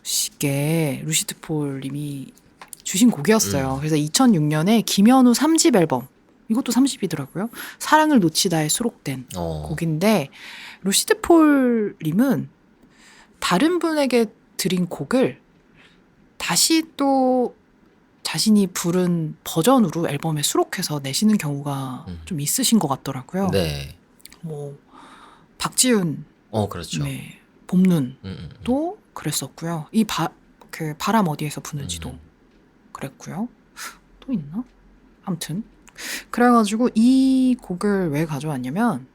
씨께 루시드 폴 님이 주신 곡이었어요. 그래서 2006년에 김현우 3집 앨범 이것도 3집이더라고요. 사랑을 놓치다에 수록된 곡인데 루시드 폴 님은 다른 분에게 드린 곡을 다시 또 자신이 부른 버전으로 앨범에 수록해서 내시는 경우가 좀 있으신 것 같더라고요. 네. 뭐 박지훈, 그렇죠. 네, 봄눈도 그랬었고요. 그 바람 어디에서 부는지도 그랬고요. 또 있나? 아무튼 그래가지고 이 곡을 왜 가져왔냐면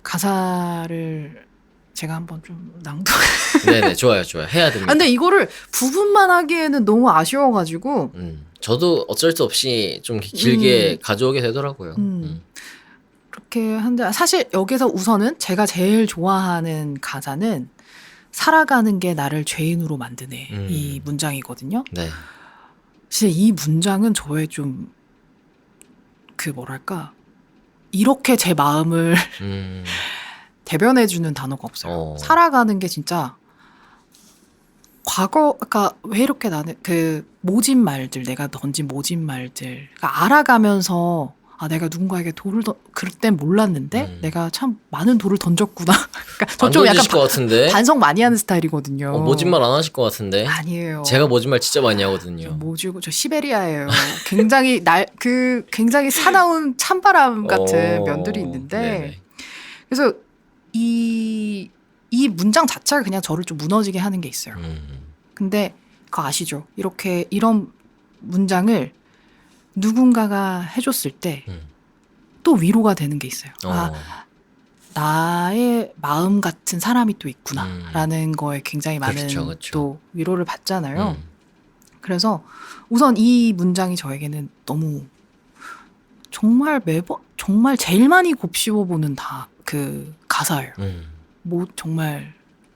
가사를 제가 한번 좀 낭독. 네네, 좋아요. 해야 됩니다. 근데 이거를 부분만 하기에는 너무 아쉬워가지고. 저도 어쩔 수 없이 좀 길게 가져오게 되더라고요. 그렇게 한데 사실 여기서 우선은 제가 제일 좋아하는 가사는 살아가는 게 나를 죄인으로 만드네 이 문장이거든요. 네. 진짜 이 문장은 저의 좀 그 뭐랄까 이렇게 제 마음을 대변해주는 단어가 없어요. 살아가는 게 진짜 과거, 그러니까 왜 이렇게 나는 그 모진 말들, 내가 던진 모진 말들, 그러니까 알아가면서 아 내가 누군가에게 돌을 그럴 땐 몰랐는데 내가 참 많은 돌을 던졌구나. 그러니까 저 좀 약간 것 같은데? 반성 많이 하는 스타일이거든요. 모진 말 안 하실 것 같은데? 아니에요. 제가 모진 말 진짜 많이 하거든요. 모지고 저 시베리아예요. 굉장히 굉장히 사나운 찬바람 같은 면들이 있는데 네네. 그래서 이 문장 자체가 그냥 저를 좀 무너지게 하는 게 있어요. 근데 그거 아시죠? 이렇게 이런 문장을 누군가가 해줬을 때 또 위로가 되는 게 있어요. 아, 나의 마음 같은 사람이 또 있구나라는 거에 굉장히 많은 그렇죠. 또 위로를 받잖아요. 그래서 우선 이 문장이 저에게는 너무 정말 매번 정말 제일 많이 곱씹어보는 그 가사예요. 뭐 정말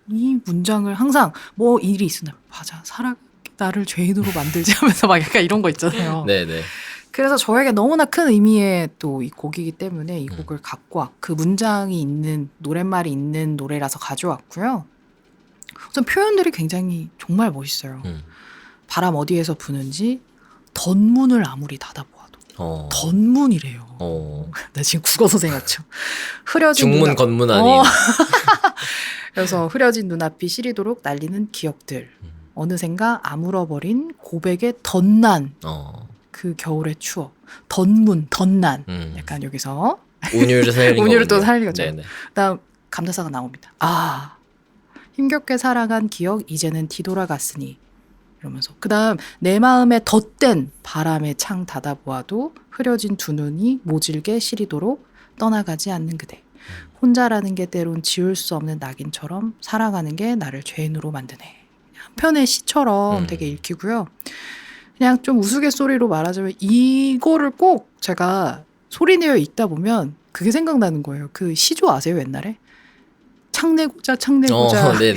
이 문장을 항상 뭐 일이 있으나 맞아 나를 죄인으로 만들지 하면서 막 약간 이런 거 있잖아요. 네네. 그래서 저에게 너무나 큰 의미의 또 이 곡이기 때문에 이 곡을 갖고 그 문장이 있는 노랫말이 있는 노래라서 가져왔고요. 우선 표현들이 굉장히 정말 멋있어요. 바람 어디에서 부는지 덧문을 아무리 닫아보아도 덧문이래요. 나 지금 국어 선생님 같죠. 흐려진 중문 건문 아니에요. 그래서 흐려진 눈앞이 시리도록 날리는 기억들. 어느샌가 아물어버린 고백의 덧난 그 겨울의 추억. 덧문, 덧난. 약간 여기서 운율을 살린 운율을 또 살린 거죠. 네네. 그다음 감자사가 나옵니다. 아, 힘겹게 살아간 기억 이제는 뒤돌아갔으니 이러면서 그다음 내 마음에 덧댄 바람에 창 닫아보아도 흐려진 두 눈이 모질게 시리도록 떠나가지 않는 그대. 혼자라는 게 때론 지울 수 없는 낙인처럼 살아가는 게 나를 죄인으로 만드네. 한편의 시처럼 되게 읽히고요. 그냥 좀 우스갯소리로 말하자면 이거를 꼭 제가 소리내어 읽다 보면 그게 생각나는 거예요. 그 시조 아세요 옛날에? 창내고자 내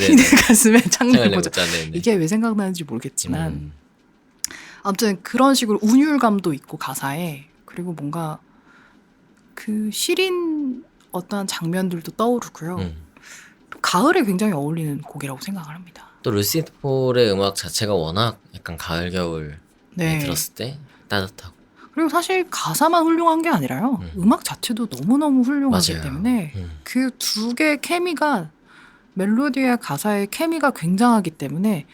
가슴에 창내고자. 이게 왜 생각나는지 모르겠지만 아무튼 그런 식으로 운율감도 있고 가사에 그리고 뭔가 그 시린 어떠한 장면들도 떠오르고요. 또 가을에 굉장히 어울리는 곡이라고 생각을 합니다. 또 루시드 폴의 음악 자체가 워낙 약간 가을 겨울 들었을 때 따뜻하고 그리고 사실 가사만 훌륭한 게 아니라요. 음악 자체도 너무너무 훌륭하기 맞아요. 때문에 그 두 개의 케미가 멜로디와 가사의 케미가 굉장하기 때문에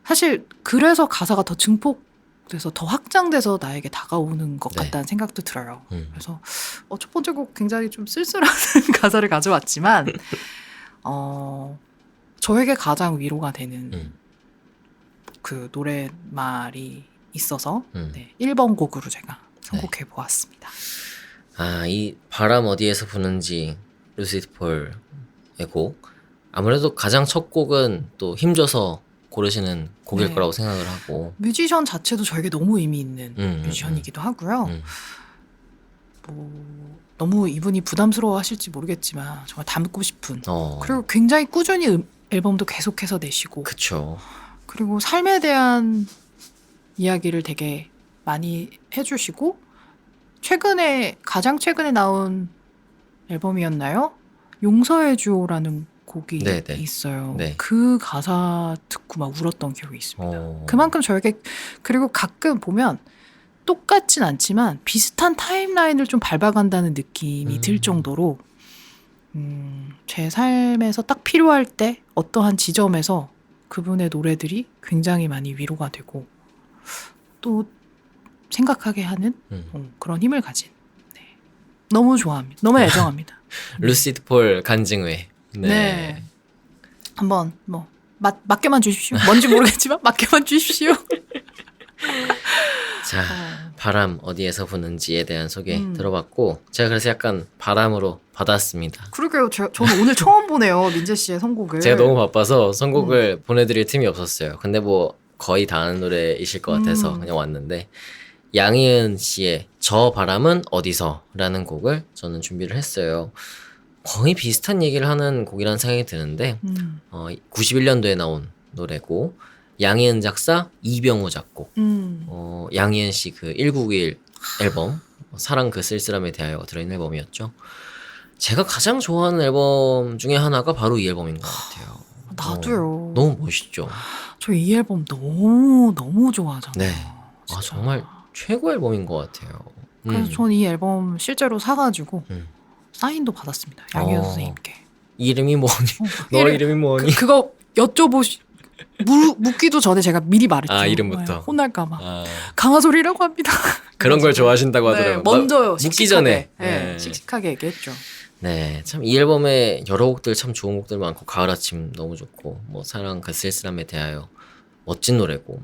사실 그래서 가사가 더 증폭돼서 더 확장돼서 나에게 다가오는 것 같다는 생각도 들어요. 그래서 첫 번째 곡 굉장히 좀 쓸쓸한 가사를 가져왔지만 저에게 가장 위로가 되는 그 노랫말이 있어서 1번 곡으로 제가 선곡해 보았습니다. 아, 이 바람 어디에서 부는지 루시드 폴의 곡 아무래도 가장 첫 곡은 또 힘줘서 고르시는 곡일 거라고 생각을 하고 뮤지션 자체도 저에게 너무 의미 있는 뮤지션이기도 하고요. 뭐 너무 이분이 부담스러워 하실지 모르겠지만 정말 닮고 싶은 그리고 굉장히 꾸준히 앨범도 계속해서 내시고 그쵸. 그리고 삶에 대한 이야기를 되게 많이 해주시고 가장 최근에 나온 앨범이었나요? 용서해줘라는 곡이 있어요. 네. 그 가사 듣고 막 울었던 기억이 있습니다. 그만큼 저에게 그리고 가끔 보면 똑같진 않지만 비슷한 타임라인을 좀 밟아간다는 느낌이 들 정도로 제 삶에서 딱 필요할 때 어떠한 지점에서 그분의 노래들이 굉장히 많이 위로가 되고 또 생각하게 하는 그런 힘을 가진 너무 좋아합니다. 너무 애정합니다. 루시드 폴 간증회. 네. 한번 뭐 맡겨만 주십시오. 뭔지 모르겠지만 맡겨만 주십시오. 자, 바람 어디에서 부는지에 대한 소개 들어봤고 제가 그래서 약간 바람으로 받았습니다. 그러게요. 저는 오늘 처음 보네요. 민재 씨의 선곡을. 제가 너무 바빠서 선곡을 보내드릴 틈이 없었어요. 근데 뭐 거의 다 아는 노래이실 것 같아서 그냥 왔는데 양희은 씨의 저 바람은 어디서 라는 곡을 저는 준비를 했어요. 거의 비슷한 얘기를 하는 곡이라는 생각이 드는데 91년도에 나온 노래고 양희은 작사, 이병우 작곡. 양희은 씨 그 1991 앨범 사랑 그 쓸쓸함에 대하여가 들어있는 앨범이었죠. 제가 가장 좋아하는 앨범 중에 하나가 바로 이 앨범인 것 같아요. 나도요. 너무 멋있죠. 저 이 앨범 너무 좋아하잖아요. 네. 아 정말 최고 앨범인 것 같아요. 그래서 전 이 앨범 실제로 사가지고 사인도 받았습니다. 양희은 선생님께. 이름이 뭐니? 너 이름이 뭐니? 그거 묻기도 전에 제가 미리 말했죠. 아 이름부터. 네, 혼날까봐. 강하솔이라고 합니다. 그런 걸 좋아하신다고 하더라고요. 네, 먼저요. 묻기 전에. 네, 씩씩하게 얘기했죠. 네, 참 이 앨범에 여러 곡들 참 좋은 곡들 많고 가을 아침 너무 좋고 뭐 사랑 그 쓸쓸함에 대하여 멋진 노래고.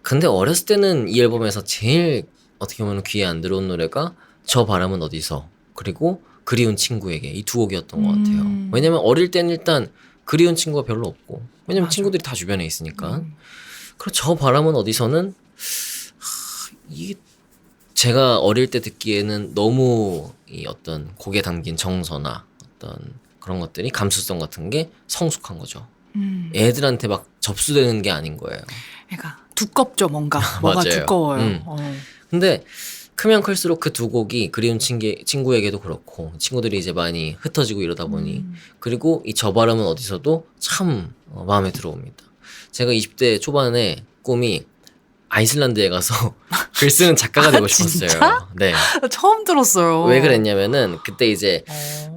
근데 어렸을 때는 이 앨범에서 제일 어떻게 보면 귀에 안 들어온 노래가 저 바람은 어디서 그리고 그리운 친구에게 이 두 곡이었던 것 같아요. 왜냐면 어릴 때는 일단 그리운 친구가 별로 없고 왜냐면 맞아. 친구들이 다 주변에 있으니까. 그리고 저 바람은 어디서는 이게 제가 어릴 때 듣기에는 너무 이 어떤 곡에 담긴 정서나 어떤 그런 것들이 감수성 같은 게 성숙한 거죠. 애들한테 막 접수되는 게 아닌 거예요. 그러니까 두껍죠, 뭐가 두꺼워요. 근데 크면 클수록 그 두 곡이 그리운 친구에게도 그렇고 친구들이 이제 많이 흩어지고 이러다 보니 그리고 이 저 바람은 어디서도 참 마음에 들어옵니다. 제가 20대 초반에 꿈이 아이슬란드에 가서 글 쓰는 작가가 되고 싶었어요. 진짜? 네. 처음 들었어요. 왜 그랬냐면은 그때 이제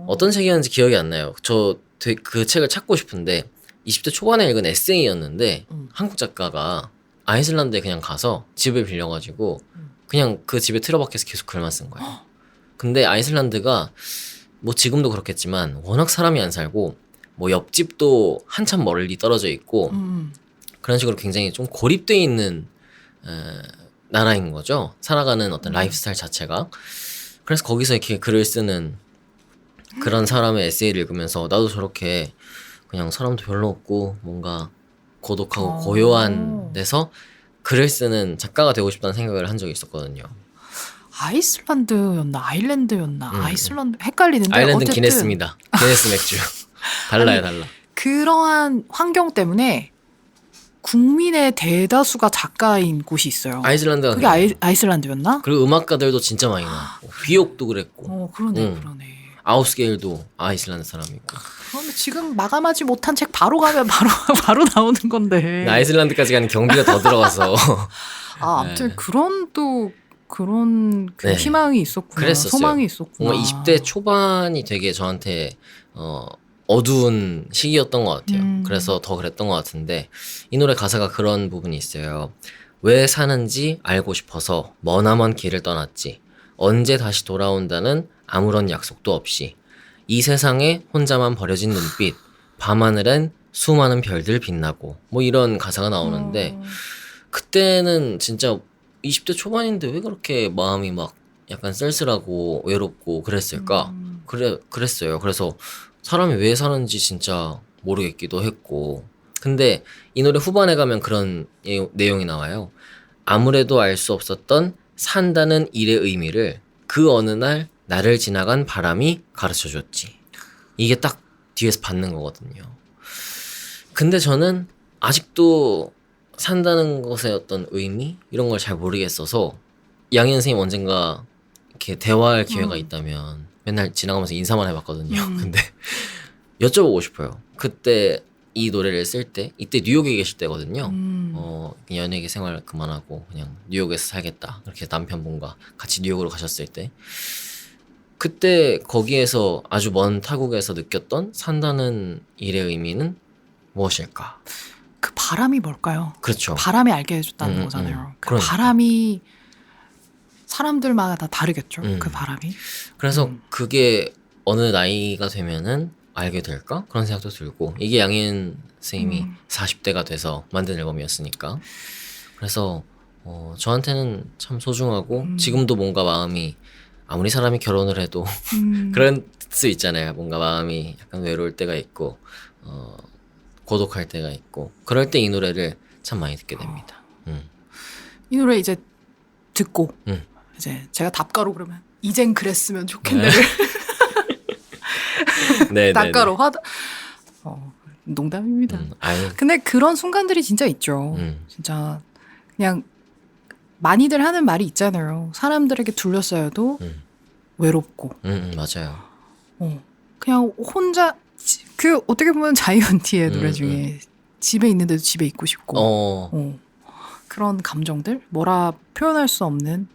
어떤 책이었는지 기억이 안 나요. 저 그 책을 찾고 싶은데 20대 초반에 읽은 에세이였는데 한국 작가가 아이슬란드에 그냥 가서 집을 빌려가지고 그냥 그 집에 틀어박혀서 계속 글만 쓴 거예요. 근데 아이슬란드가 뭐 지금도 그렇겠지만 워낙 사람이 안 살고 뭐 옆집도 한참 멀리 떨어져 있고 그런 식으로 굉장히 좀 고립돼 있는 나라인 거죠. 살아가는 어떤 라이프 스타일 자체가. 그래서 거기서 이렇게 글을 쓰는 그런 사람의 에세이를 읽으면서 나도 저렇게 그냥 사람도 별로 없고 뭔가 고독하고 고요한 데서 글을 쓰는 작가가 되고 싶다는 생각을 한 적이 있었거든요. 아이슬란드였나 아일랜드였나 아이슬란드 헷갈리는데 아일랜드는 어쨌든 기네스입니다. 기네스 맥주. 달라요. 달라. 그러한 환경 때문에 국민의 대다수가 작가인 곳이 있어요. 아이슬란드가 그게 아이슬란드였나? 그리고 음악가들도 진짜 많이 나왔고 비옥도 그랬고 그러네. 아웃스케일도 아이슬란드 사람이고. 그러면 지금 마감하지 못한 책 바로 가면 바로 나오는 건데. 아이슬란드까지 가는 경비가 더 들어가서. 아무튼 그런 그 네. 희망이 있었구나. 그랬었어요. 소망이 있었구나. 뭔가 20대 초반이 되게 저한테 어두운 시기였던 것 같아요. 그래서 더 그랬던 것 같은데 이 노래 가사가 그런 부분이 있어요. 왜 사는지 알고 싶어서 머나먼 길을 떠났지. 언제 다시 돌아온다는 아무런 약속도 없이 이 세상에 혼자만 버려진 눈빛 밤하늘엔 수많은 별들 빛나고 뭐 이런 가사가 나오는데 그때는 진짜 20대 초반인데 왜 그렇게 마음이 막 약간 쓸쓸하고 외롭고 그랬을까? 그랬어요. 그래서 사람이 왜 사는지 진짜 모르겠기도 했고. 근데 이 노래 후반에 가면 그런 내용이 나와요. 아무래도 알 수 없었던 산다는 일의 의미를 그 어느 날 나를 지나간 바람이 가르쳐줬지. 이게 딱 뒤에서 받는 거거든요. 근데 저는 아직도 산다는 것의 어떤 의미? 이런 걸 잘 모르겠어서 양희은 선생님 언젠가 이렇게 대화할 기회가 있다면 맨날 지나가면서 인사만 해봤거든요. 근데 여쭤보고 싶어요. 그때 이 노래를 쓸 때 이때 뉴욕에 계실 때거든요. 연예계 생활 그만하고 그냥 뉴욕에서 살겠다. 이렇게 남편분과 같이 뉴욕으로 가셨을 때 그때 거기에서 아주 먼 타국에서 느꼈던 산다는 일의 의미는 무엇일까? 그 바람이 뭘까요? 그렇죠. 바람이 알게 해줬다는 거잖아요. 그 그러니까. 바람이 사람들마다 다르겠죠. 그 바람이. 그래서 그게 어느 나이가 되면은 알게 될까? 그런 생각도 들고 이게 양희은 선생님이 40대가 돼서 만든 앨범이었으니까 그래서 저한테는 참 소중하고 지금도 뭔가 마음이 아무리 사람이 결혼을 해도 그런 수 있잖아요. 뭔가 마음이 약간 외로울 때가 있고 고독할 때가 있고 그럴 때 이 노래를 참 많이 듣게 됩니다. 이 노래 이제 듣고 이제 제가 답가로 그러면 이젠 그랬으면 좋겠네를 네, 답가로 농담입니다. 아유. 근데 그런 순간들이 진짜 있죠. 진짜 그냥 많이들 하는 말이 있잖아요. 사람들에게 둘러싸여도 외롭고. 맞아요. 그냥 혼자 그 어떻게 보면 자이언티의 노래 중에 집에 있는데도 집에 있고 싶고 그런 감정들 뭐라 표현할 수 없는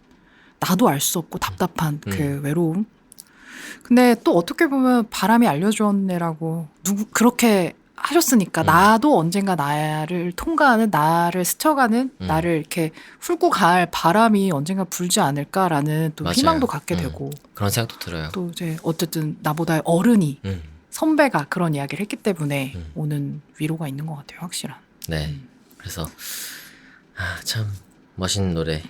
나도 알 수 없고 답답한 그 외로움. 근데 또 어떻게 보면 바람이 알려주었네라고 누구 그렇게 하셨으니까 나도 언젠가 나를 통과하는 나를 스쳐가는 나를 이렇게 훑고 갈 바람이 언젠가 불지 않을까라는 또 맞아요. 희망도 갖게 되고 그런 생각도 들어요. 또 이제 어쨌든 나보다 어른이 선배가 그런 이야기를 했기 때문에 오는 위로가 있는 것 같아요. 확실한. 네. 그래서 참 멋있는 노래.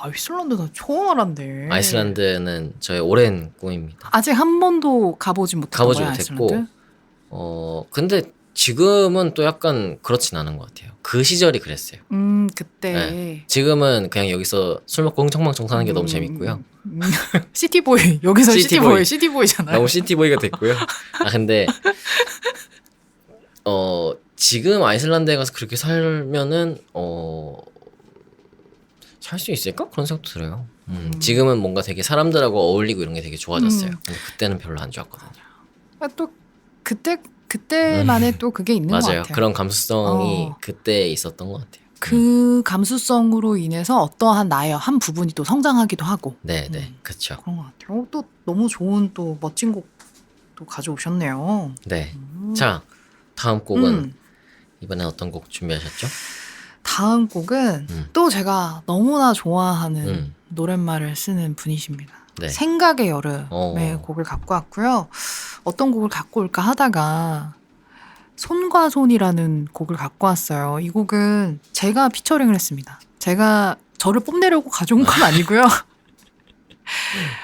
아이슬란드 나 처음 알았네. 아이슬란드는 저의 오랜 꿈입니다. 아직 한 번도 가보지 못했던 거야, 못했고 아이슬란드? 근데 지금은 또 약간 그렇진 않은 것 같아요. 그 시절이 그랬어요. 그때. 네. 지금은 그냥 여기서 술 먹고 흥청망청 사는 게 너무 재밌고요. 시티보이. 여기서 시티보이잖아요. 너무 시티보이가 됐고요. 근데 지금 아이슬란드에 가서 그렇게 살면은 살 수 있을까? 그런 생각도 들어요. 지금은 뭔가 되게 사람들하고 어울리고 이런 게 되게 좋아졌어요. 근데 그때는 별로 안 좋았거든요. 또 그때만의 또 그게 있는 것 맞아요. 같아요. 그런 감수성이 그때 있었던 것 같아요. 그 감수성으로 인해서 어떠한 나의 한 부분이 또 성장하기도 하고. 네, 그렇죠. 그런 것 같아요. 또 너무 좋은 또 멋진 곡도 가져오셨네요. 네. 자, 다음 곡은 이번엔 어떤 곡 준비하셨죠? 다음 곡은 또 제가 너무나 좋아하는 노랫말을 쓰는 분이십니다. 네. 생각의 여름의 곡을 갖고 왔고요. 어떤 곡을 갖고 올까 하다가 손과 손이라는 곡을 갖고 왔어요. 이 곡은 제가 피처링을 했습니다. 제가 저를 뽐내려고 가져온 건 아니고요.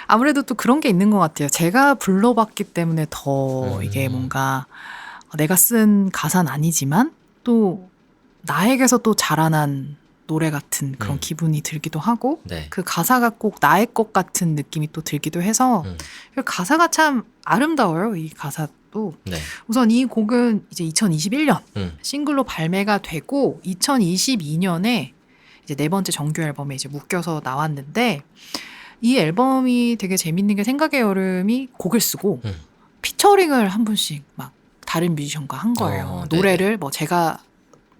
아무래도 또 그런 게 있는 것 같아요. 제가 불러봤기 때문에 더 이게 뭔가 내가 쓴 가사는 아니지만 또 나에게서 또 자라난 노래 같은 그런 기분이 들기도 하고 네. 그 가사가 꼭 나의 것 같은 느낌이 또 들기도 해서 그 가사가 참 아름다워요. 이 가사도. 네. 우선 이 곡은 이제 2021년 싱글로 발매가 되고 2022년에 이제 네 번째 정규 앨범에 이제 묶여서 나왔는데 이 앨범이 되게 재밌는 게 생각의 여름이 곡을 쓰고 피처링을 한 분씩 막 다른 뮤지션과 한 거예요. 노래를 뭐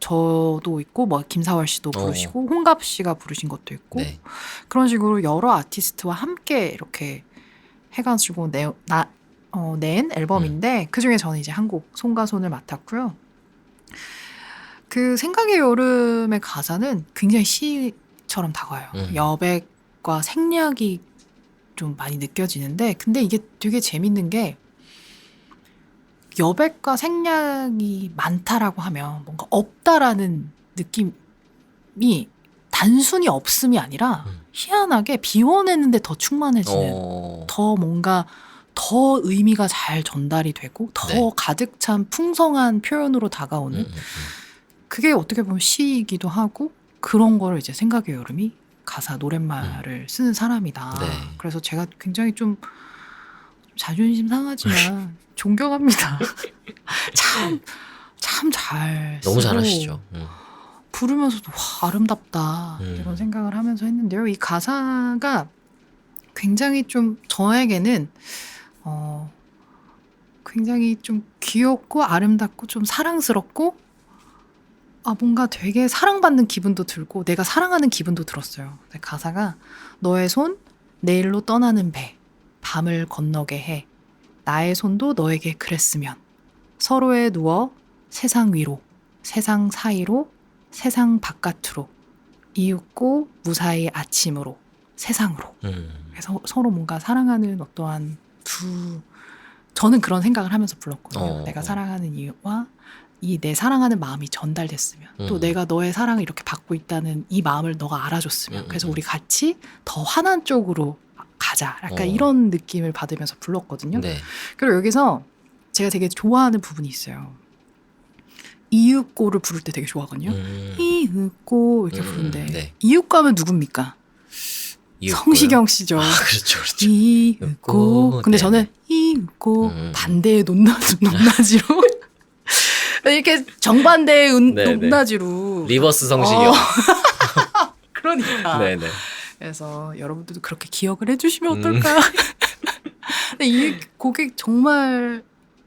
저도 있고 뭐 김사월 씨도 부르시고 홍갑 씨가 부르신 것도 있고 그런 식으로 여러 아티스트와 함께 이렇게 해가지고 낸 앨범인데 그 중에 저는 이제 한 곡 손과 손을 맡았고요. 그 생각의 여름의 가사는 굉장히 시처럼 다가와요. 여백과 생략이 좀 많이 느껴지는데 근데 이게 되게 재밌는 게 여백과 생략이 많다라고 하면 뭔가 없다라는 느낌이 단순히 없음이 아니라 희한하게 비워내는데 더 충만해지는 더 뭔가 더 의미가 잘 전달이 되고 더 가득 찬 풍성한 표현으로 다가오는 그게 어떻게 보면 시이기도 하고 그런 거를 이제 생각의 여름이 가사 노랫말을 쓰는 사람이다. 그래서 제가 굉장히 좀 자존심 상하지만 존경합니다. 참 잘 쓰고 너무 잘하시죠. 부르면서도 와 아름답다 이런 생각을 하면서 했는데요. 이 가사가 굉장히 좀 저에게는 굉장히 좀 귀엽고 아름답고 좀 사랑스럽고 뭔가 되게 사랑받는 기분도 들고 내가 사랑하는 기분도 들었어요. 가사가 너의 손 내일로 떠나는 배 밤을 건너게 해 나의 손도 너에게 그랬으면 서로에 누워 세상 위로 세상 사이로 세상 바깥으로 이윽고 무사히 아침으로 세상으로 그래서 서로 뭔가 사랑하는 어떠한 저는 그런 생각을 하면서 불렀거든요. 내가 사랑하는 이유와 이 내 사랑하는 마음이 전달됐으면 또 내가 너의 사랑을 이렇게 받고 있다는 이 마음을 너가 알아줬으면 그래서 우리 같이 더 환한 쪽으로 가자. 약간 이런 느낌을 받으면서 불렀거든요. 그리고 여기서 제가 되게 좋아하는 부분이 있어요. 이윽고를 부를 때 되게 좋아하거든요. 이윽고 이렇게 부르는데 이윽고 하면 누굽니까? 이윽고요? 성시경 씨죠. 그렇죠. 이윽고. 근데 저는 이윽고 반대의 높낮이로 이렇게 정반대의 네네. 높낮이로 리버스 성시경. 그러니까. 네네. 그래서 여러분들도 그렇게 기억을 해주시면 어떨까. 근데 이 곡이 정말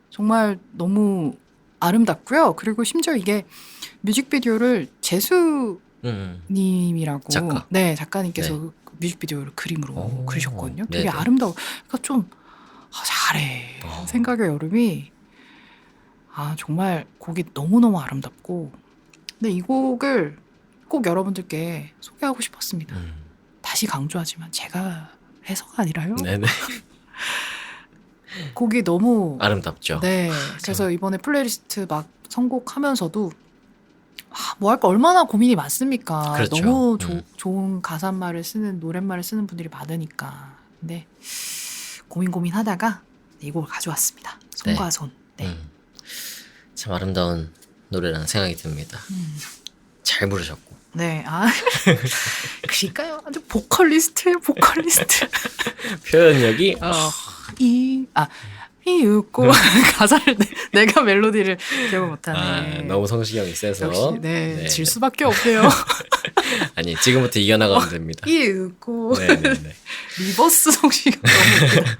정말 너무 아름답고요. 그리고 심지어 이게 뮤직비디오를 제수님이라고 작가. 네 작가님께서 네. 뮤직비디오를 그림으로 오, 그리셨거든요. 되게 네네. 아름다워. 그러니까 좀 잘해. 생각의 여름이 정말 곡이 너무너무 아름답고 근데 이 곡을 꼭 여러분들께 소개하고 싶었습니다. 다시 강조하지만 제가 해서가 아니라요. 네네. 곡이 너무 아름답죠. 네. 그래서 이번에 플레이리스트 막 선곡하면서도 뭐 할까 얼마나 고민이 많습니까. 그렇죠. 너무 좋은 가사말을 쓰는 노랫말을 쓰는 분들이 많으니까. 근데 고민하다가 이 곡을 가져왔습니다. 손과 네. 손. 네. 참 아름다운 노래라는 생각이 듭니다. 잘 부르셨고. 네. 그러니까요. 아주 보컬리스트예요. 보컬리스트. 표현력이 이 웃고 가사를 내가 멜로디를 기억을 못하네. 너무 성시경이 세서. 역시 네. 질 수밖에 없네요. 아니 지금부터 이겨나가면 됩니다. 이 웃고 네네네. 리버스 성시경 너무 웃기다.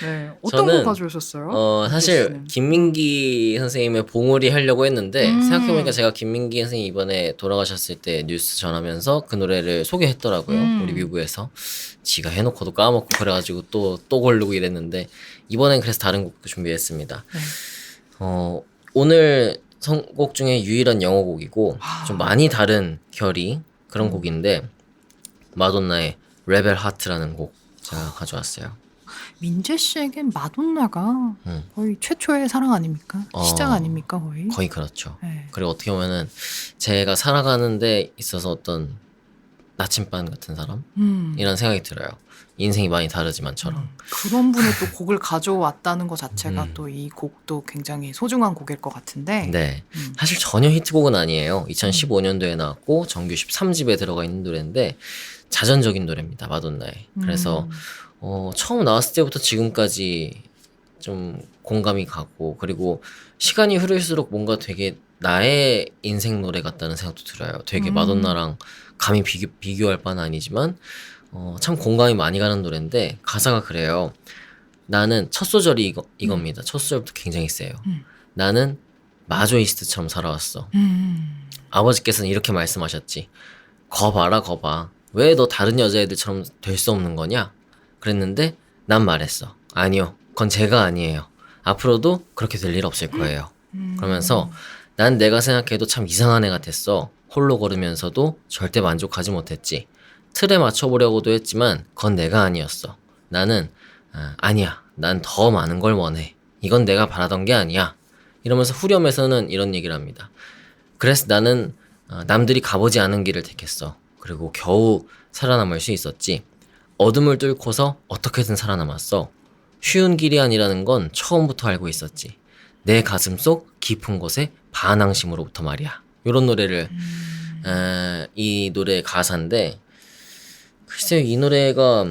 네. 어떤 저는, 곡 가져오셨어요? 사실 김민기 선생님의 봉우리 하려고 했는데 생각해보니까 제가 김민기 선생님 이번에 돌아가셨을 때 뉴스 전하면서 그 노래를 소개했더라고요. 우리 뮤브에서. 지가 해놓고도 까먹고 그래가지고 또 고르고 이랬는데 이번엔 그래서 다른 곡도 준비했습니다. 네. 오늘 선곡 중에 유일한 영어곡이고 좀 많이 다른 결이 그런 곡인데 마돈나의 레벨 하트라는 곡 제가 가져왔어요. 민재 씨에겐 마돈나가 거의 최초의 사랑 아닙니까? 시작 아닙니까 거의? 거의 그렇죠. 네. 그리고 어떻게 보면은 제가 살아가는 데 있어서 어떤 나침반 같은 사람? 이런 생각이 들어요. 인생이 많이 다르지만처럼. 그런 분의 또 곡을 가져왔다는 것 자체가 또 이 곡도 굉장히 소중한 곡일 것 같은데. 네. 사실 전혀 히트곡은 아니에요. 2015년도에 나왔고 정규 13집에 들어가 있는 노래인데 자전적인 노래입니다. 마돈나의. 그래서 처음 나왔을 때부터 지금까지 좀 공감이 가고 그리고 시간이 흐를수록 뭔가 되게 나의 인생 노래 같다는 생각도 들어요. 되게 마돈나랑 감히 비교할 바는 아니지만 참 공감이 많이 가는 노래인데 가사가 그래요. 나는 첫 소절이 이겁니다. 첫 소절부터 굉장히 세요. 나는 마조이스트처럼 살아왔어. 아버지께서는 이렇게 말씀하셨지. 거봐라 거봐. 왜 너 다른 여자애들처럼 될 수 없는 거냐? 그랬는데 난 말했어. 아니요. 그건 제가 아니에요. 앞으로도 그렇게 될 일 없을 거예요. 그러면서 난 내가 생각해도 참 이상한 애 같았어. 홀로 걸으면서도 절대 만족하지 못했지. 틀에 맞춰보려고도 했지만 그건 내가 아니었어. 나는 아니야. 난 더 많은 걸 원해. 이건 내가 바라던 게 아니야. 이러면서 후렴에서는 이런 얘기를 합니다. 그래서 나는 남들이 가보지 않은 길을 택했어. 그리고 겨우 살아남을 수 있었지. 어둠을 뚫고서 어떻게든 살아남았어. 쉬운 길이 아니라는 건 처음부터 알고 있었지. 내 가슴 속 깊은 곳에 반항심으로부터 말이야. 이런 노래를 이 노래의 가사인데 글쎄요 이 노래가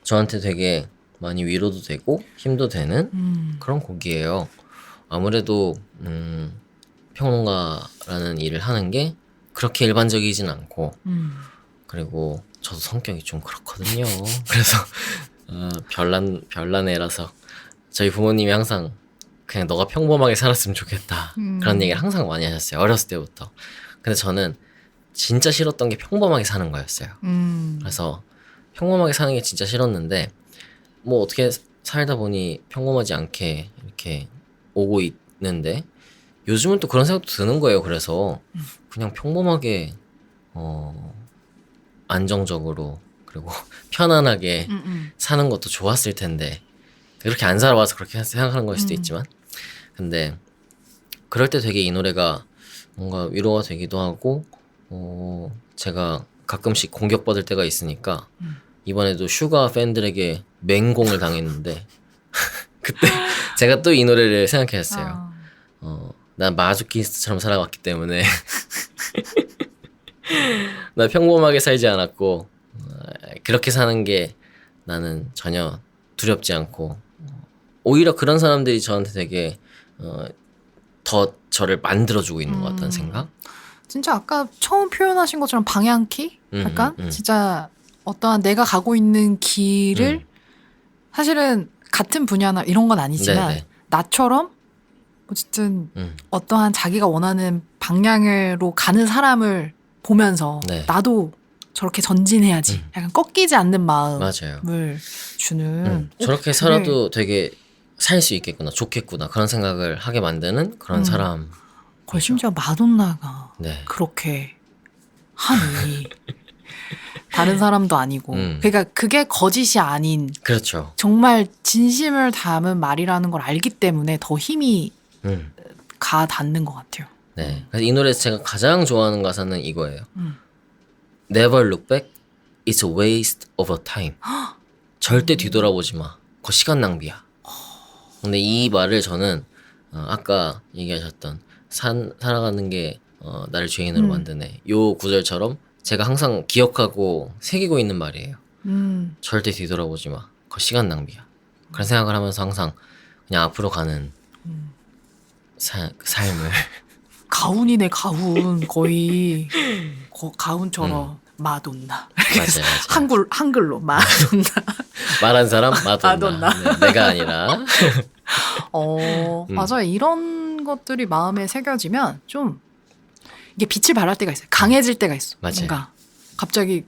저한테 되게 많이 위로도 되고 힘도 되는 그런 곡이에요. 아무래도 평론가라는 일을 하는 게 그렇게 일반적이진 않고 그리고 저도 성격이 좀 그렇거든요. 그래서 별난 애라서 저희 부모님이 항상 그냥 너가 평범하게 살았으면 좋겠다 그런 얘기를 항상 많이 하셨어요. 어렸을 때부터. 근데 저는 진짜 싫었던 게 평범하게 사는 거였어요. 그래서 평범하게 사는 게 진짜 싫었는데 뭐 어떻게 살다 보니 평범하지 않게 이렇게 오고 있는데 요즘은 또 그런 생각도 드는 거예요. 그래서 그냥 평범하게 안정적으로 그리고 편안하게 사는 것도 좋았을 텐데 그렇게 안 살아와서 그렇게 생각하는 걸 수도 있지만 근데 그럴 때 되게 이 노래가 뭔가 위로가 되기도 하고 제가 가끔씩 공격받을 때가 있으니까 이번에도 슈가 팬들에게 맹공을 당했는데 그때 제가 또 이 노래를 생각했어요. 난 마조키스트처럼 살아왔기 때문에 나 평범하게 살지 않았고 그렇게 사는 게 나는 전혀 두렵지 않고 오히려 그런 사람들이 저한테 되게 더 저를 만들어주고 있는 것 같다는 생각? 진짜 아까 처음 표현하신 것처럼 방향키? 약간? 진짜 어떠한 내가 가고 있는 길을 사실은 같은 분야나 이런 건 아니지만 네네. 나처럼 어쨌든 어떠한 자기가 원하는 방향으로 가는 사람을 보면서 네. 나도 저렇게 전진해야지. 약간 꺾이지 않는 마음을 맞아요. 주는. 저렇게 살아도 되게 살 수 있겠구나, 좋겠구나 그런 생각을 하게 만드는 그런 사람. 거의 심지어 마돈나가 네. 그렇게 하니 다른 사람도 아니고 그러니까 그게 거짓이 아닌 그렇죠. 정말 진심을 담은 말이라는 걸 알기 때문에 더 힘이 가 닿는 것 같아요. 네. 그래서 이 노래에서 제가 가장 좋아하는 가사는 이거예요. Never look back. It's a waste of a time. 절대 뒤돌아보지 마. 그거 시간 낭비야. 근데 이 말을 저는 아까 얘기하셨던 살아가는 게 나를 죄인으로 만드네. 요 구절처럼 제가 항상 기억하고 새기고 있는 말이에요. 절대 뒤돌아보지 마. 그거 시간 낭비야. 그런 생각을 하면서 항상 그냥 앞으로 가는 삶을. 가훈이네 가훈 거의 가훈처럼 마돈나 맞아요. 한글로 마돈나 말한 사람 마돈나. 네, 내가 아니라. 맞아요. 이런 것들이 마음에 새겨지면 좀 이게 빛을 발할 때가 있어요. 강해질 때가 있어. 맞아요. 뭔가 갑자기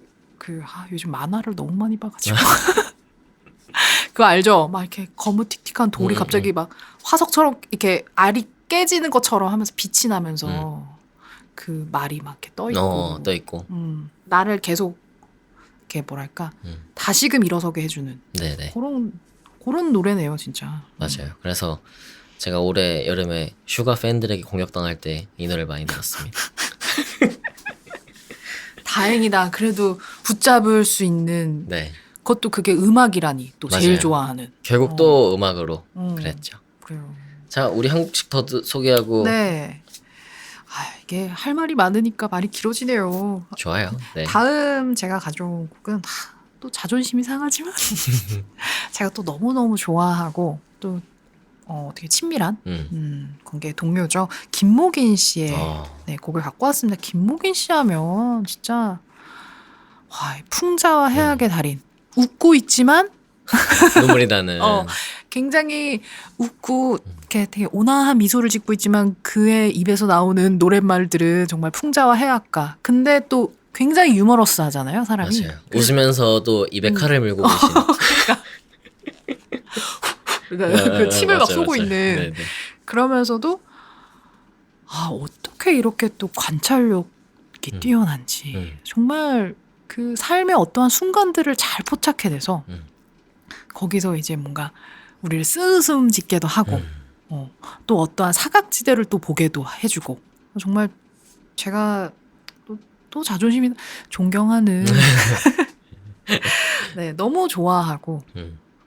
요즘 만화를 너무 많이 봐가지고 그거 알죠? 막 이렇게 거무틱틱한 돌이 갑자기 막 화석처럼 이렇게 알이 깨지는 것처럼 하면서 빛이 나면서 그 말이 막 이렇게 떠 있고 나를 계속 이렇게 뭐랄까 다시금 일어서게 해주는 네네. 그런 노래네요 진짜. 맞아요. 그래서 제가 올해 여름에 슈가 팬들에게 공격당할 때 이 노래를 많이 들었습니다. 다행이다. 그래도 붙잡을 수 있는 네. 그것도 그게 음악이라니 또 제일 맞아요. 좋아하는. 결국 또 음악으로 그랬죠. 그래요. 자, 우리 한국식 더 소개하고. 네. 이게 할 말이 많으니까 말이 길어지네요. 좋아요. 네. 다음 제가 가져온 곡은 또 자존심이 상하지만 제가 또 너무너무 좋아하고 또 되게 친밀한 관계 동료죠. 김목인 씨의 네, 곡을 갖고 왔습니다. 김목인 씨 하면 진짜 풍자와 해악의 달인. 웃고 있지만 눈물이 나는. 굉장히 웃고 이렇게 되게 온화한 미소를 짓고 있지만 그의 입에서 나오는 노랫말들은 정말 풍자와 해악가. 근데 또 굉장히 유머러스 하잖아요, 사람이. 맞아요. 웃으면서도 입에 칼을 물고 계신. 그러니까 그 침을 막 쏘고 맞아요. 있는. 네네. 그러면서도 어떻게 이렇게 또 관찰력이 뛰어난지. 정말 그 삶의 어떠한 순간들을 잘 포착해내서 거기서 이제 뭔가 우리를 쓰스음 짓게도 하고 또 어떠한 사각지대를 또 보게도 해주고 정말 제가 또 자존심이 존경하는 네, 너무 좋아하고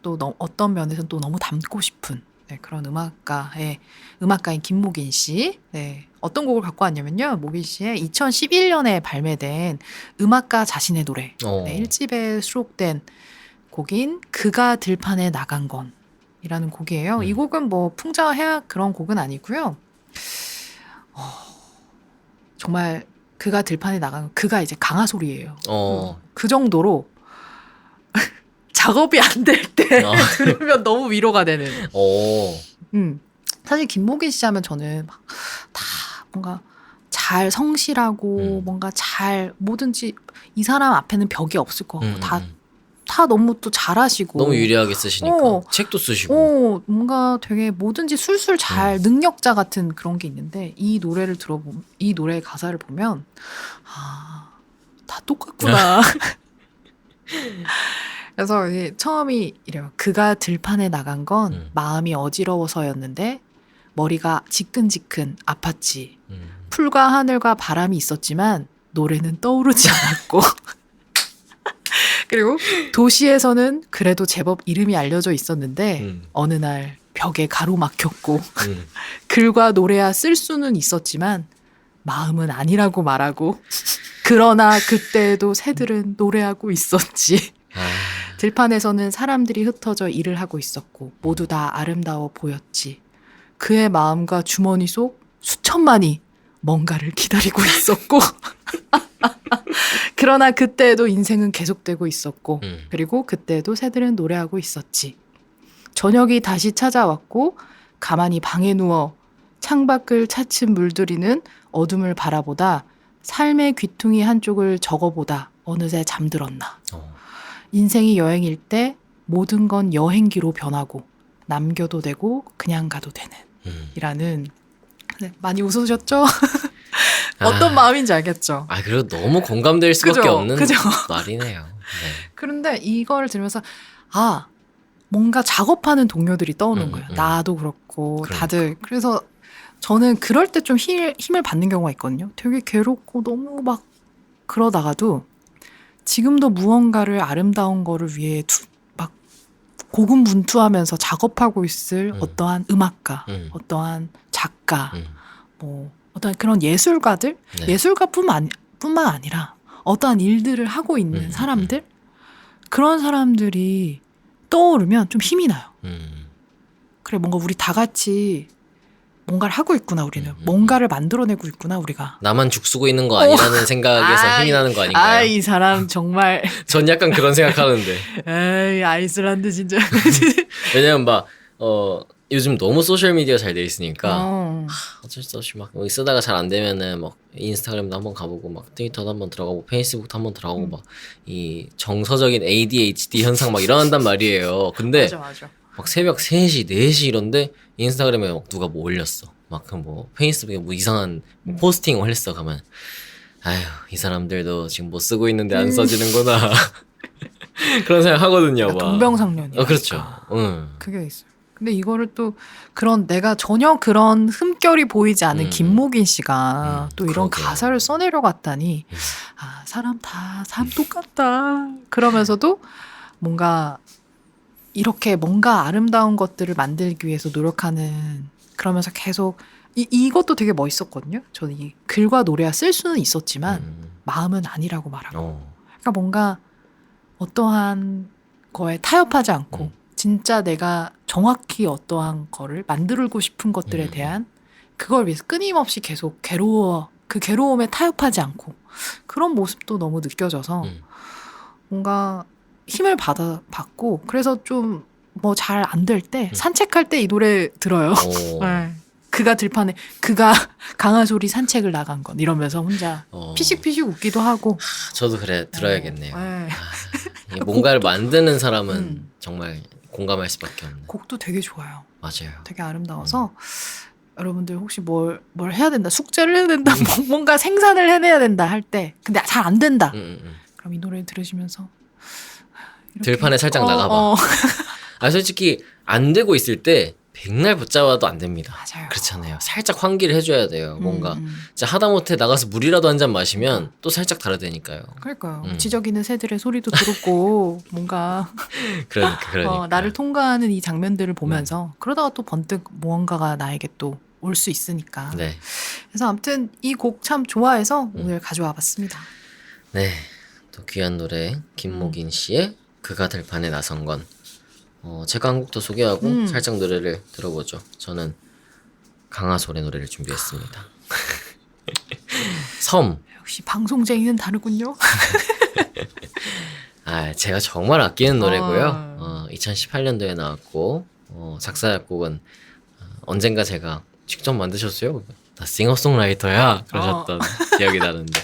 또 어떤 면에서는 또 너무 닮고 싶은 네, 그런 음악가인 김목인 씨. 네, 어떤 곡을 갖고 왔냐면요. 목인 씨의 2011년에 발매된 음악가 자신의 노래 네, 1집에 수록된 곡인 그가 들판에 나간 건이라는 곡이에요. 이 곡은 뭐 풍자와 해악 그런 곡은 아니고요. 정말 그가 들판에 나간 그가 이제 강하솔이에요. 그 정도로 작업이 안 될 때 들으면 너무 위로가 되는. 사실 김목인 씨 하면 저는 막 다 뭔가 잘 성실하고 뭔가 잘 뭐든지 이 사람 앞에는 벽이 없을 것 같고 다 너무 또 잘하시고 너무 유리하게 쓰시니까 책도 쓰시고 뭔가 되게 뭐든지 술술 잘 능력자 같은 그런 게 있는데 이 노래의 가사를 보면 다 똑같구나. 그래서 처음이 이래요. 그가 들판에 나간 건 마음이 어지러워서였는데 머리가 지끈지끈 아팠지. 풀과 하늘과 바람이 있었지만 노래는 떠오르지 않았고 그리고 도시에서는 그래도 제법 이름이 알려져 있었는데 어느 날 벽에 가로막혔고 글과 노래야 쓸 수는 있었지만 마음은 아니라고 말하고 그러나 그때에도 새들은 노래하고 있었지. 들판에서는 사람들이 흩어져 일을 하고 있었고 모두 다 아름다워 보였지. 그의 마음과 주머니 속 수천만이 뭔가를 기다리고 있었고 그러나 그때에도 인생은 계속되고 있었고 그리고 그때에도 새들은 노래하고 있었지. 저녁이 다시 찾아왔고 가만히 방에 누워 창밖을 차츰 물들이는 어둠을 바라보다 삶의 귀퉁이 한쪽을 적어보다 어느새 잠들었나. 인생이 여행일 때 모든 건 여행기로 변하고 남겨도 되고 그냥 가도 되는 이라는. 네, 많이 웃으셨죠? 어떤 마음인지 알겠죠? 그리고 너무 공감될 수밖에 그죠? 없는 그죠? 말이네요. 네. 그런데 이걸 들으면서 뭔가 작업하는 동료들이 떠오르는 거예요. 나도 그렇고 그러니까. 다들. 그래서 저는 그럴 때 좀 힘을 받는 경우가 있거든요. 되게 괴롭고 너무 막 그러다가도 지금도 무언가를 아름다운 거를 위해 막 고군분투하면서 작업하고 있을 어떠한 음악가, 어떠한 작가, 뭐 어떠한 그런 예술가들, 네. 예술가뿐만 아니라 어떠한 일들을 하고 있는 사람들, 그런 사람들이 떠오르면 좀 힘이 나요. 그래, 뭔가 우리 다 같이 뭔가를 하고 있구나, 우리는. 뭔가를 만들어내고 있구나, 우리가. 나만 죽쓰고 있는 거 아니라는 생각에서 힘이 나는 거 아닌가요? 이 사람 정말. 전 약간 그런 생각하는데. 에이, 아이슬란드 진짜. 왜냐면 막 요즘 너무 소셜 미디어 잘 돼 있으니까 어쩔 수 없이 막 쓰다가 잘 안 되면은 막 인스타그램도 한번 가보고 막 트위터도 한번 들어가고 페이스북도 한번 들어가고 막 이 정서적인 ADHD 현상 막 일어난단 말이에요. 근데 맞아. 막 새벽 3시, 4시 이런데 인스타그램에 막 누가 뭐 올렸어. 막 그 뭐 페이스북에 뭐 이상한 뭐 포스팅 올렸어. 가면 이 사람들도 지금 못 쓰고 있는데 안 써지는구나. 그런 생각 하거든요. 막. 동병상련이야. 그렇죠. 그게 있어요. 근데 이거를 또 내가 전혀 그런 흠결이 보이지 않은 김목인 씨가 또 이런 그러게요. 가사를 써내려갔다니 사람 똑같다. 그러면서도 뭔가 이렇게 뭔가 아름다운 것들을 만들기 위해서 노력하는, 그러면서 계속 이것도 되게 멋있었거든요. 저는 이 글과 노래가 쓸 수는 있었지만 마음은 아니라고 말하고. 그러니까 뭔가 어떠한 거에 타협하지 않고 진짜 내가 정확히 어떠한 거를 만들고 싶은 것들에 대한 그걸 위해서 끊임없이 계속 그 괴로움에 타협하지 않고 그런 모습도 너무 느껴져서 뭔가 힘을 받고, 그래서 좀 뭐 잘 안 될 때 산책할 때 이 노래 들어요. 네. 그가 들판에 그가 강아소리 산책을 나간 건 이러면서 혼자 피식피식 웃기도 하고. 저도 그래 들어야겠네요. 네. 뭔가를 만드는 사람은 정말 공감할 수밖에 없는. 곡도 되게 좋아요. 맞아요. 되게 아름다워서 여러분들 혹시 뭘 해야 된다, 숙제를 해야 된다, 뭔가 생산을 해내야 된다 할 때 근데 잘 안 된다. 그럼 이 노래 들으시면서 들판에 살짝 나가봐. 솔직히 안 되고 있을 때 백날 붙잡아도 안 됩니다. 맞아요. 그렇잖아요. 살짝 환기를 해줘야 돼요. 뭔가 진짜 하다못해 나가서 물이라도 한 잔 마시면 또 살짝 다르다니까요. 그러니까요. 지저귀는 새들의 소리도 들었고 뭔가 그러니까. 나를 통과하는 이 장면들을 보면서 그러다가 또 번뜩 무언가가 나에게 또 올 수 있으니까. 네. 그래서 아무튼 이 곡 참 좋아해서 오늘 가져와 봤습니다. 네. 또 귀한 노래 김목인 씨의 그가 들판에 나선 건. 제가 한 곡도 소개하고 살짝 노래를 들어보죠. 저는 강하솔의 노래를 준비했습니다. 섬. 역시 방송쟁이는 다르군요. 제가 정말 아끼는 노래고요. 2018년도에 나왔고 작사 작곡은 언젠가 제가 직접 만드셨어요. 나 싱어송라이터야 그러셨던 기억이 나는데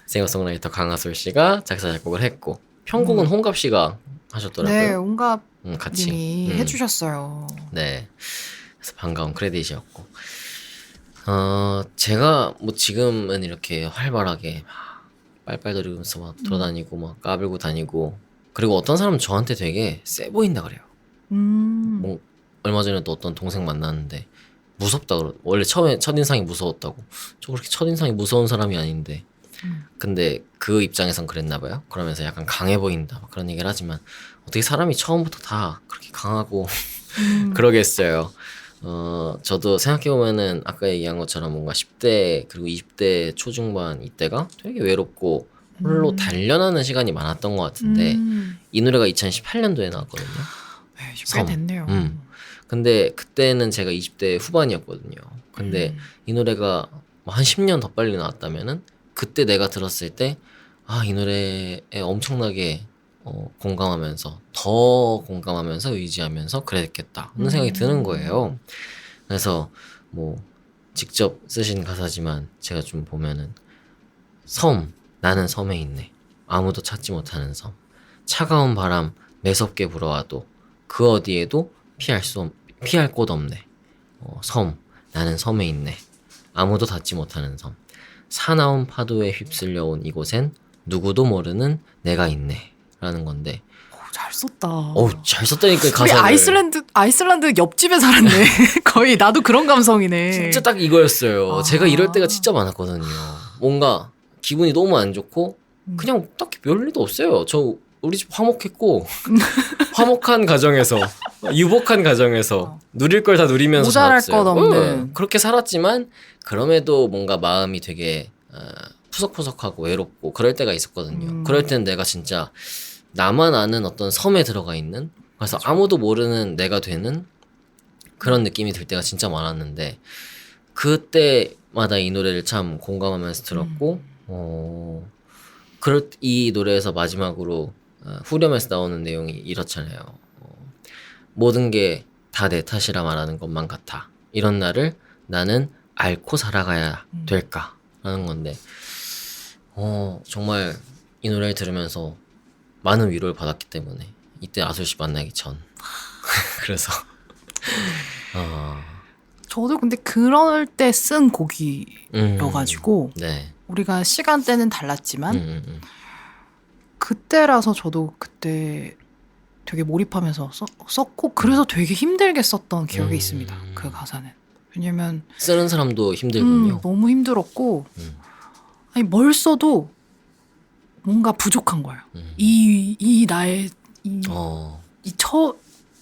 싱어송라이터 강하솔 씨가 작사 작곡을 했고 편곡은 홍갑 씨가 하셨더라고요. 네, 홍갑 같이 님이 해주셨어요. 네, 그래서 반가운 크레딧이었고 제가 뭐 지금은 이렇게 활발하게 빨빨거리면서 막 돌아다니고 막 까불고 다니고, 그리고 어떤 사람은 저한테 되게 세 보인다 그래요. 뭐 얼마 전에 또 어떤 동생 만났는데 무섭다 그러. 원래 처음에 첫인상이 무서웠다고. 저 그렇게 첫인상이 무서운 사람이 아닌데 근데 그 입장에선 그랬나 봐요. 그러면서 약간 강해 보인다 막 그런 얘기를 하지만 어떻게 사람이 처음부터 다 그렇게 강하고 그러겠어요. 저도 생각해보면은 아까 얘기한 것처럼 뭔가 10대 그리고 20대 초중반 이때가 되게 외롭고 홀로 단련하는 시간이 많았던 것 같은데 이 노래가 2018년도에 나왔거든요. 네, 꽤 됐네요. 근데 그때는 제가 20대 후반이었거든요. 근데 이 노래가 한 10년 더 빨리 나왔다면은 그때 내가 들었을 때 이 노래에 엄청나게 공감하면서 더 공감하면서 의지하면서 그랬겠다 하는 생각이 드는 거예요. 그래서 뭐 직접 쓰신 가사지만 제가 좀 보면은 나는 섬에 있네. 아무도 찾지 못하는 섬. 차가운 바람 매섭게 불어와도 그 어디에도 피할 곳 없네. 나는 섬에 있네. 아무도 닿지 못하는 섬. 사나운 파도에 휩쓸려온 이곳엔 누구도 모르는 내가 있네. 라는 건데. 잘 썼다. 잘 썼다니까, 우리 가사를. 아이슬란드 옆집에 살았네. 거의 나도 그런 감성이네. 진짜 딱 이거였어요. 제가 이럴 때가 진짜 많았거든요. 뭔가 기분이 너무 안 좋고 그냥 딱히 별일도 없어요. 우리 집 화목했고 화목한 가정에서 유복한 가정에서 누릴 걸 다 누리면서 모자랄 살았어요. 것 없는. 그렇게 살았지만 그럼에도 뭔가 마음이 되게 푸석푸석하고 외롭고 그럴 때가 있었거든요. 그럴 때는 내가 진짜 나만 아는 어떤 섬에 들어가 있는, 그래서 아무도 모르는 내가 되는 그런 느낌이 들 때가 진짜 많았는데 그때마다 이 노래를 참 공감하면서 들었고 이 노래에서 마지막으로 후렴에서 나오는 내용이 이렇잖아요. 모든 게 다 내 탓이라 말하는 것만 같아. 이런 나를 나는 앓고 살아가야 될까라는 건데 정말 이 노래를 들으면서 많은 위로를 받았기 때문에 이때 아솔씨 만나기 전 그래서 저도 근데 그럴 때 쓴 곡이여가지고 네. 우리가 시간대는 달랐지만 그때라서 저도 그때 되게 몰입하면서 썼고 그래서 되게 힘들게 썼던 기억이 있습니다. 그 가사는. 왜냐면 쓰는 사람도 힘들군요. 너무 힘들었고 아니 뭘 써도 뭔가 부족한 거예요. 이 나의 이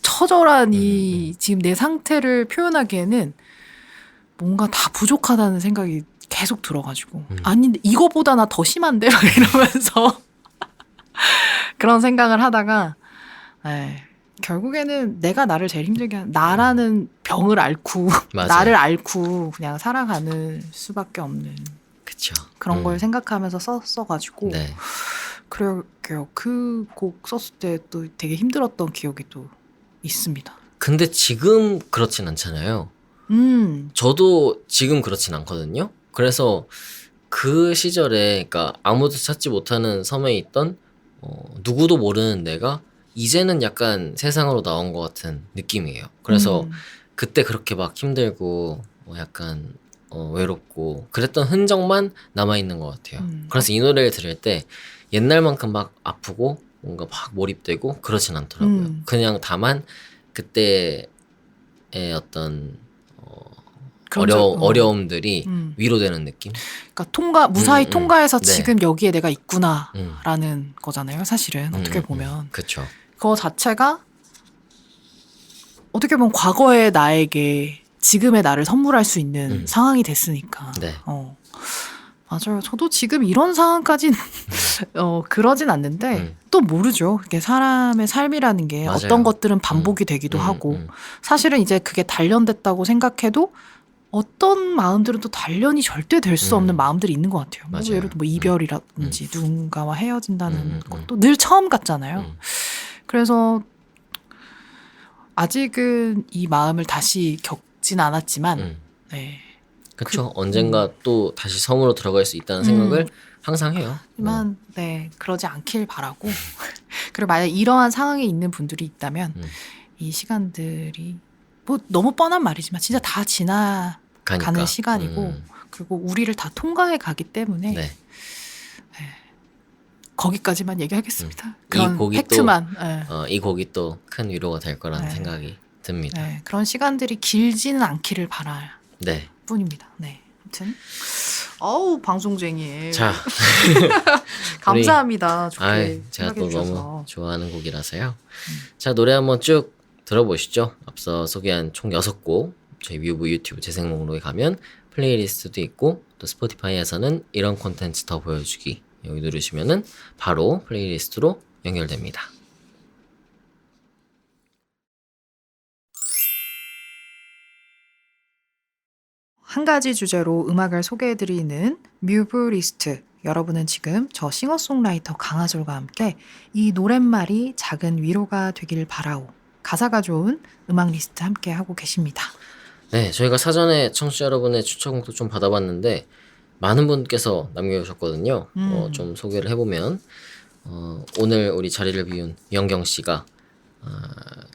처절한 지금 내 상태를 표현하기에는 뭔가 다 부족하다는 생각이 계속 들어가지고 아닌데 이거보다 나 더 심한데 막 이러면서 그런 생각을 하다가 결국에는 내가 나를 제일 힘들게 하는 나라는 병을 앓고 나를 앓고 그냥 살아가는 수밖에 없는 그쵸. 그런 걸 생각하면서 썼어가지고 네. 그러게요. 그 곡 썼을 때 또 되게 힘들었던 기억이 또 있습니다. 근데 지금 그렇진 않잖아요. 저도 지금 그렇진 않거든요. 그래서 그 시절에 그러니까 아무도 찾지 못하는 섬에 있던 누구도 모르는 내가 이제는 약간 세상으로 나온 것 같은 느낌이에요. 그래서 그때 그렇게 막 힘들고 약간 외롭고 그랬던 흔적만 남아있는 것 같아요. 그래서 이 노래를 들을 때 옛날만큼 막 아프고 뭔가 막 몰입되고 그러진 않더라고요. 그냥 다만 그때의 어떤 어려움들이 위로되는 느낌? 그러니까 무사히 통과해서 네. 지금 여기에 내가 있구나라는 거잖아요. 사실은 어떻게 보면. 그렇죠. 그거 자체가 어떻게 보면 과거의 나에게 지금의 나를 선물할 수 있는 상황이 됐으니까. 네. 맞아요. 저도 지금 이런 상황까지는 그러진 않는데 또 모르죠. 이게 사람의 삶이라는 게 맞아요. 어떤 것들은 반복이 되기도 하고 사실은 이제 그게 단련됐다고 생각해도 어떤 마음들은 또 단련이 절대 될 수 없는 마음들이 있는 것 같아요. 뭐 예를 들어 뭐 이별이라든지 누군가와 헤어진다는 것도 늘 처음 같잖아요. 그래서 아직은 이 마음을 다시 겪진 않았지만 네. 그렇죠. 언젠가 또 다시 섬으로 들어갈 수 있다는 생각을 항상 해요. 하지만 네 그러지 않길 바라고 그리고 만약 이러한 상황에 있는 분들이 있다면 이 시간들이 뭐 너무 뻔한 말이지만 진짜 다 지나가는 시간이고 그리고 우리를 다 통과해 가기 때문에 네. 거기까지만 얘기하겠습니다. 이 그런 곡이 팩트만. 이 곡이 또 큰 위로가 될 거라는 생각이 듭니다. 네, 그런 시간들이 길지는 않기를 바랄 네. 뿐입니다. 네, 아무튼 어우 방송쟁이. 자, 감사합니다. 좋게 제가 또 생각해 너무 주셔서. 좋아하는 곡이라서요. 자, 노래 한번 쭉 들어보시죠. 앞서 소개한 총 6곡 저희 뮤브 유튜브 재생 목록에 가면 플레이리스트도 있고 또 스포티파이에서는 이런 콘텐츠 더 보여주기 여기 누르시면은 바로 플레이리스트로 연결됩니다. 한 가지 주제로 음악을 소개해드리는 뮤브 리스트. 여러분은 지금 저 싱어송라이터 강하솔과 함께 이 노랫말이 작은 위로가 되길 바라오. 가사가 좋은 음악 리스트 함께 하고 계십니다. 네, 저희가 사전에 청취자 여러분의 추천곡도 좀 받아봤는데 많은 분께서 남겨주셨거든요. 좀 소개를 해보면 오늘 우리 자리를 비운 영경 씨가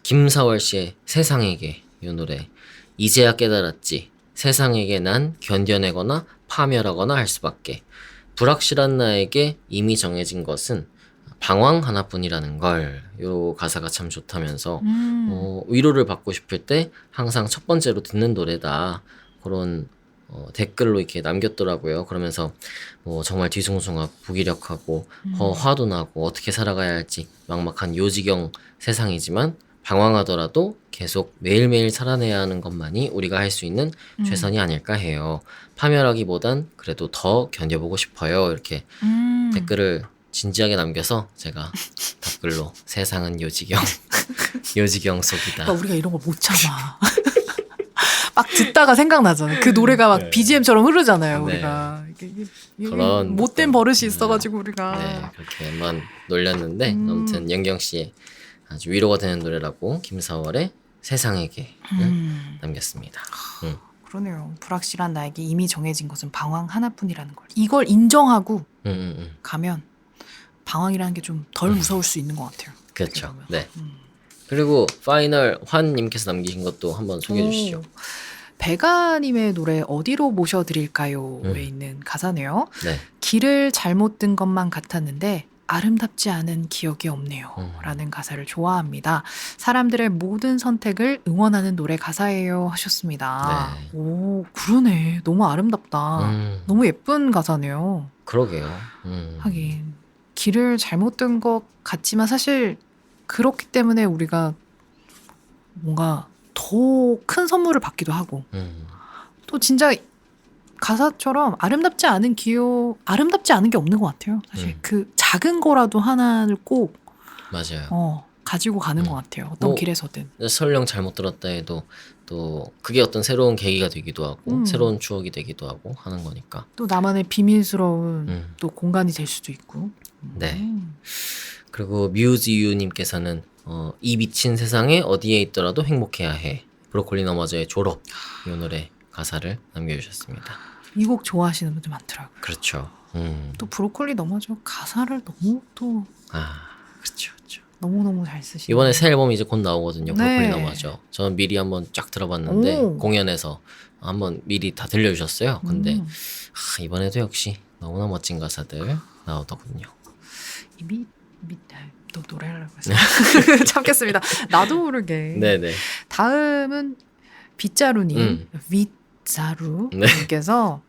김사월 씨의 세상에게 이 노래 이제야 깨달았지 세상에게 난 견뎌내거나 파멸하거나 할 수밖에 불확실한 나에게 이미 정해진 것은 방황 하나뿐이라는 걸. 요 가사가 참 좋다면서 위로를 받고 싶을 때 항상 첫 번째로 듣는 노래다 그런 댓글로 이렇게 남겼더라고요. 그러면서 뭐 정말 뒤숭숭하고 무기력하고 화도 나고 어떻게 살아가야 할지 막막한 요지경 세상이지만 방황하더라도 계속 매일매일 살아내야 하는 것만이 우리가 할 수 있는 최선이 아닐까 해요. 파멸하기보단 그래도 더 견뎌보고 싶어요. 이렇게 댓글을 진지하게 남겨서 제가 댓글로 세상은 요지경 요지경 속이다. 그러니까 우리가 이런 걸 못 참아. 막 듣다가 생각나잖아요. 그 노래가 막 네. BGM처럼 흐르잖아요. 네. 우리가 이게 그런 못된 버릇이 있어가지고 네, 우리가 그렇게만 놀렸는데 아무튼 영경 씨의 아주 위로가 되는 노래라고 김사월의 세상에게 남겼습니다. 그러네요. 불확실한 나에게 이미 정해진 것은 방황 하나뿐이라는 걸. 이걸 인정하고 가면 방황이라는 게 좀 덜 무서울 수 있는 것 같아요. 그렇죠. 네. 그리고 파이널 환님께서 남기신 것도 한번 소개해 주시죠. 배가님의 노래 어디로 모셔드릴까요?에 있는 가사네요. 네. 길을 잘못 든 것만 같았는데 아름답지 않은 기억이 없네요. 라는 가사를 좋아합니다. 사람들의 모든 선택을 응원하는 노래 가사예요. 하셨습니다. 네. 오, 그러네. 너무 아름답다. 너무 예쁜 가사네요. 그러게요. 하긴 길을 잘못 든 것 같지만 사실 그렇기 때문에 우리가 뭔가 더 큰 선물을 받기도 하고 또 진짜 가사처럼 아름답지 않은 아름답지 않은 게 없는 것 같아요. 사실 그 작은 거라도 하나를 꼭 맞아요. 가지고 가는 것 같아요. 어떤 뭐, 길에서든. 설령 잘못 들었다 해도 또 그게 어떤 새로운 계기가 되기도 하고 새로운 추억이 되기도 하고 하는 거니까. 또 나만의 비밀스러운 또 공간이 될 수도 있고. 네. 그리고 뮤즈유님께서는 이 미친 세상에 어디에 있더라도 행복해야 해. 브로콜리 너마저의 졸업 이 노래 가사를 남겨주셨습니다. 이 곡 좋아하시는 분들 많더라고요. 그렇죠. 또 브로콜리 너마저 가사를 너무 또 그렇죠, 그렇죠. 너무너무 잘 쓰시네요. 이번에 새 앨범이 이제 곧 나오거든요. 브로콜리 네. 너마저. 저는 미리 한번 쫙 들어봤는데 공연에서 한번 미리 다 들려주셨어요. 근데 이번에도 역시 너무나 멋진 가사들 나오더군요. 또 노래하려고 했어요. 참겠습니다. 나도 모르게. 네네. 다음은 빗자루님, 빗자루님께서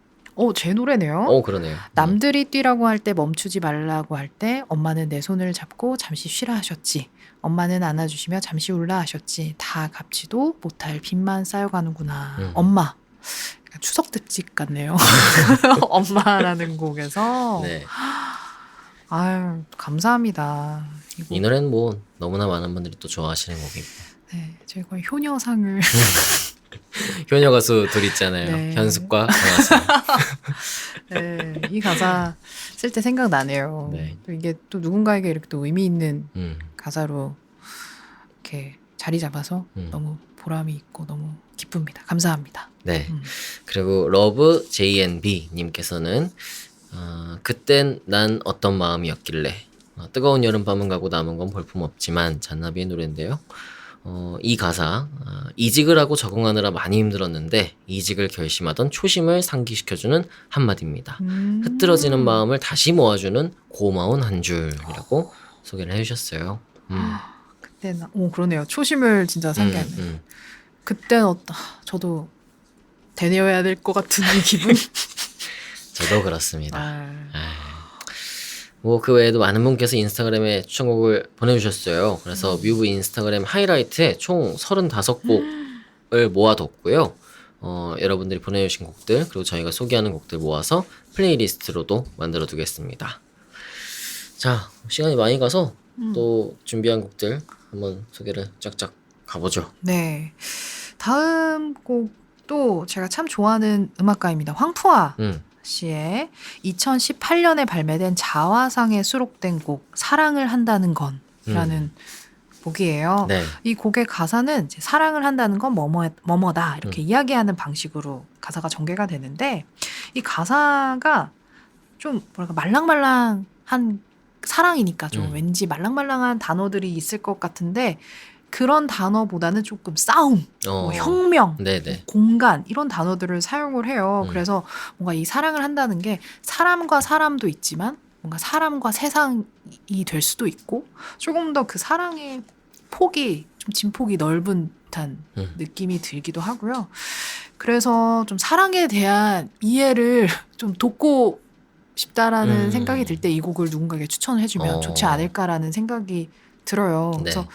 제 노래네요. 그러네요. 남들이 뛰라고 할 때 멈추지 말라고 할 때 엄마는 내 손을 잡고 잠시 쉬라 하셨지. 엄마는 안아주시며 잠시 울라 하셨지. 다 갚지도 못할 빚만 쌓여가는구나. 엄마. 추석 특집 같네요. 엄마라는 곡에서. 네. 아유, 감사합니다. 이 노래는 뭐 너무나 많은 분들이 또 좋아하시는 곡이고. 네, 저희가 효녀상을 효녀 가수 둘 있잖아요. 네. 현숙과 강하수. 네, 이 가사 쓸 때 생각나네요. 네. 또 이게 또 누군가에게 이렇게 또 의미 있는 가사로 이렇게 자리 잡아서 너무 보람이 있고 너무 기쁩니다. 감사합니다. 네. 그리고 러브 JNB 님께서는 그땐 난 어떤 마음이었길래 뜨거운 여름밤은 가고 남은 건 볼품없지만 잔나비의 노래인데요. 이 가사 이직을 하고 적응하느라 많이 힘들었는데 이직을 결심하던 초심을 상기시켜주는 한마디입니다. 흐트러지는 마음을 다시 모아주는 고마운 한 줄이라고 소개를 해주셨어요. 그때는 그러네요. 초심을 진짜 상기하네. 그때는 저도 되뇌어야 될 것 같은 이 기분. 저도 그렇습니다. 뭐 그 외에도 많은 분께서 인스타그램에 추천곡을 보내주셨어요. 그래서 뮤브 인스타그램 하이라이트에 총 35곡을 모아뒀고요. 여러분들이 보내주신 곡들 그리고 저희가 소개하는 곡들 모아서 플레이리스트로도 만들어 두겠습니다. 자, 시간이 많이 가서 또 준비한 곡들 한번 소개를 쫙쫙 가보죠. 네, 다음 곡도 또 제가 참 좋아하는 음악가입니다. 황푸아 음. 씨의 2018년에 발매된 자화상에 수록된 곡 사랑을 한다는 건이라는 곡이에요. 네. 이 곡의 가사는 이제 사랑을 한다는 건 뭐뭐다 이렇게 이야기하는 방식으로 가사가 전개가 되는데 이 가사가 좀 뭐랄까 말랑말랑한 사랑이니까 좀 왠지 말랑말랑한 단어들이 있을 것 같은데 그런 단어보다는 조금 싸움, 뭐 혁명, 뭐 공간 이런 단어들을 사용을 해요. 그래서 뭔가 이 사랑을 한다는 게 사람과 사람도 있지만 뭔가 사람과 세상이 될 수도 있고 조금 더 그 사랑의 폭이 좀 진폭이 넓은 듯한 느낌이 들기도 하고요. 그래서 좀 사랑에 대한 이해를 좀 돕고 싶다라는 생각이 들 때 이 곡을 누군가에게 추천을 해주면 좋지 않을까라는 생각이 들어요. 그래서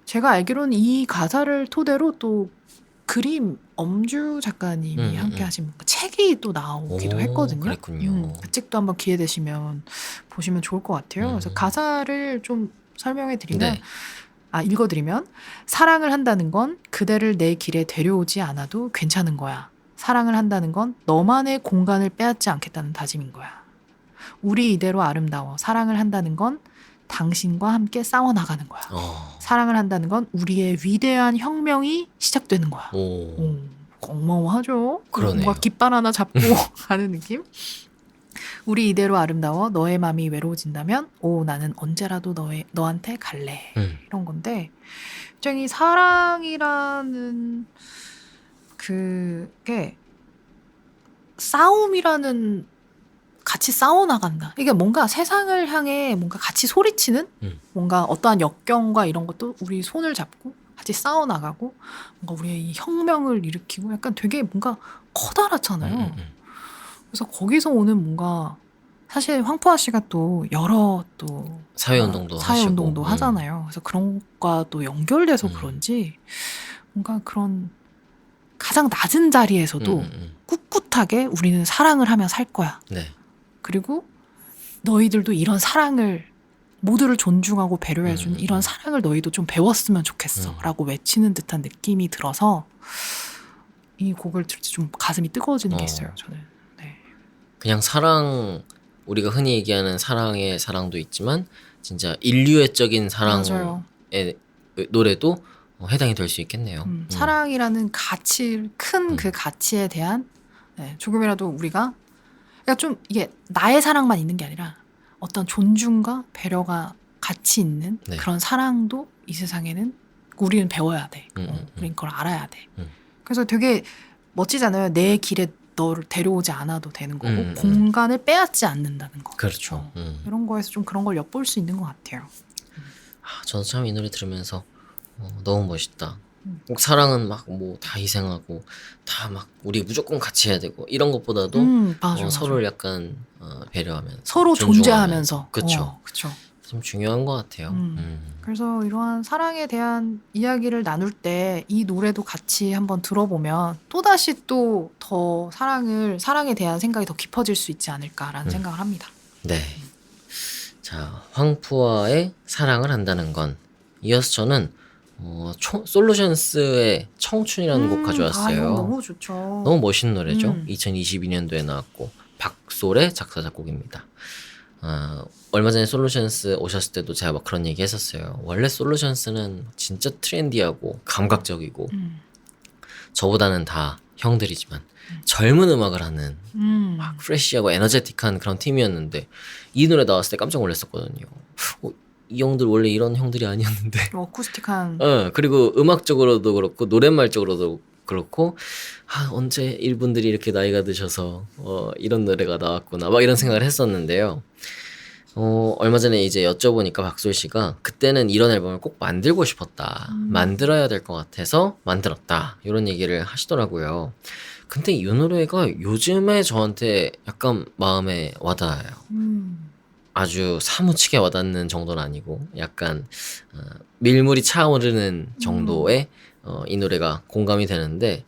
제가 알기로는 이 가사를 토대로 또 그림 엄주 작가님이 함께 하신 책이 또 나오기도 했거든요. 그랬군요. 그 책도 한번 기회 되시면 보시면 좋을 것 같아요. 그래서 가사를 좀 설명해 드리면 읽어드리면 사랑을 한다는 건 그대를 내 길에 데려오지 않아도 괜찮은 거야. 사랑을 한다는 건 너만의 공간을 빼앗지 않겠다는 다짐인 거야. 우리 이대로 아름다워. 사랑을 한다는 건 당신과 함께 싸워나가는 거야. 사랑을 한다는 건 우리의 위대한 혁명이 시작되는 거야. 어마어마하죠? 그러네요. 뭔가 깃발 하나 잡고 가는 느낌? 우리 이대로 아름다워. 너의 맘이 외로워진다면 나는 언제라도 너한테 갈래. 이런 건데 굉장히 사랑이라는 그게 싸움이라는 같이 싸워나간다. 이게 뭔가 세상을 향해 뭔가 같이 소리치는 뭔가 어떠한 역경과 이런 것도 우리 손을 잡고 같이 싸워나가고 뭔가 우리의 이 혁명을 일으키고 약간 되게 뭔가 커다랗잖아요. 그래서 거기서 오는 뭔가 사실 황푸아 씨가 또 여러 또 사회운동도 하잖아요. 그래서 그런 것과 또 연결돼서 그런지 뭔가 그런 가장 낮은 자리에서도 꿋꿋하게 우리는 사랑을 하며 살 거야. 그리고 너희들도 이런 사랑을 모두를 존중하고 배려해주는 이런 사랑을 너희도 좀 배웠으면 좋겠어 라고 외치는 듯한 느낌이 들어서 이 곡을 들을 때 좀 가슴이 뜨거워지는 게 있어요. 저는. 그냥 사랑 우리가 흔히 얘기하는 사랑의 사랑도 있지만 진짜 인류애적인 사랑의 노래도 해당이 될 수 있겠네요. 사랑이라는 가치 큰 그 가치에 대한 조금이라도 우리가 그러니까 좀 이게 나의 사랑만 있는 게 아니라 어떤 존중과 배려가 같이 있는 그런 사랑도 이 세상에는 우리는 배워야 돼. 우린 그걸 알아야 돼. 그래서 되게 멋지잖아요. 내 길에 너를 데려오지 않아도 되는 거고 공간을 빼앗지 않는다는 거. 그렇죠. 이런 거에서 좀 그런 걸 엿볼 수 있는 것 같아요. 저는 참 이 노래 들으면서 너무 멋있다. 꼭 사랑은 막 뭐 다 희생하고 다 막 우리 무조건 같이 해야 되고 이런 것보다도 서로를 약간 배려하면서 서로 존재하면서 그렇죠. 좀 중요한 것 같아요. 그래서 이러한 사랑에 대한 이야기를 나눌 때 이 노래도 같이 한번 들어보면 또다시 또 더 사랑에 대한 생각이 더 깊어질 수 있지 않을까라는 생각을 합니다. 네. 자, 황푸아의 사랑을 한다는 건 이어서 저는 솔루션스의 청춘이라는 곡 가져왔어요. 이건 너무 좋죠. 너무 멋있는 노래죠. 2022년도에 나왔고 박솔의 작사 작곡입니다. 얼마 전에 솔루션스 오셨을 때도 제가 막 그런 얘기 했었어요. 원래 솔루션스는 진짜 트렌디하고 감각적이고 저보다는 다 형들이지만 젊은 음악을 하는 막 프레시하고 에너제틱한 그런 팀이었는데 이 노래 나왔을 때 깜짝 놀랐었거든요. 이 형들 원래 이런 형들이 아니었는데 어쿠스틱한 그리고 음악적으로도 그렇고 노랫말적으로도 그렇고 언제 이분들이 이렇게 나이가 드셔서 이런 노래가 나왔구나 막 이런 생각을 했었는데요. 얼마 전에 이제 여쭤보니까 박솔 씨가 그때는 이런 앨범을 꼭 만들고 싶었다. 만들어야 될 것 같아서 만들었다. 이런 얘기를 하시더라고요. 근데 이 노래가 요즘에 저한테 약간 마음에 와닿아요. 아주 사무치게 와닿는 정도는 아니고 약간 밀물이 차오르는 정도의 이 노래가 공감이 되는데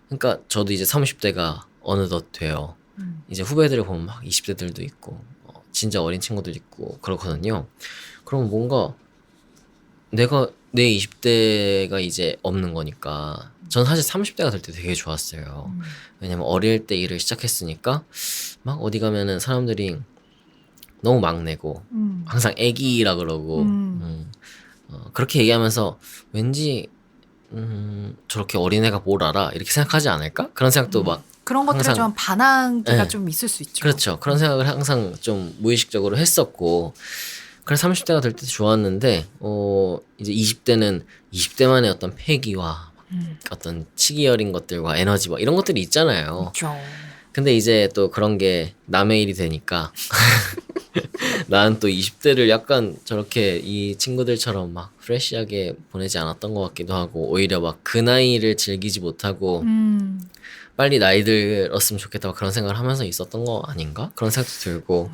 그러니까 저도 이제 30대가 어느덧 돼요. 이제 후배들을 보면 막 20대들도 있고 진짜 어린 친구들 있고 그렇거든요. 그럼 뭔가 내가 내 20대가 이제 없는 거니까 전 사실 30대가 될 때 되게 좋았어요. 왜냐면 어릴 때 일을 시작했으니까 막 어디 가면은 사람들이 너무 막내고 항상 애기라 그러고 그렇게 얘기하면서 왠지 저렇게 어린애가 뭘 알아 이렇게 생각하지 않을까? 그런 생각도 막 그런 것들에 항상 좀 반항기가 네. 좀 있을 수 있죠. 그렇죠. 그런 생각을 항상 좀 무의식적으로 했었고 그래서 30대가 될 때 좋았는데 이제 20대는 20대만의 어떤 패기와 어떤 치기 어린 것들과 에너지 막 이런 것들이 있잖아요. 그렇죠. 근데 이제 또 그런 게 남의 일이 되니까 난 또 20대를 약간 저렇게 이 친구들처럼 막 프레시하게 보내지 않았던 것 같기도 하고 오히려 막 그 나이를 즐기지 못하고 빨리 나이 들었으면 좋겠다 그런 생각을 하면서 있었던 거 아닌가? 그런 생각도 들고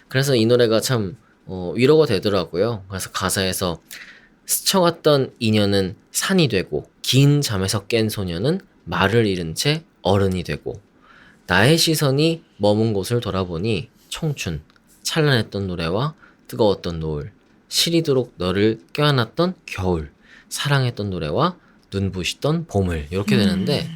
그래서 이 노래가 참 위로가 되더라고요. 그래서 가사에서 스쳐갔던 인연은 산이 되고 긴 잠에서 깬 소녀는 말을 잃은 채 어른이 되고 나의 시선이 머문 곳을 돌아보니 청춘, 찬란했던 노래와 뜨거웠던 노을, 시리도록 너를 껴안았던 겨울, 사랑했던 노래와 눈부시던 봄을 이렇게 되는데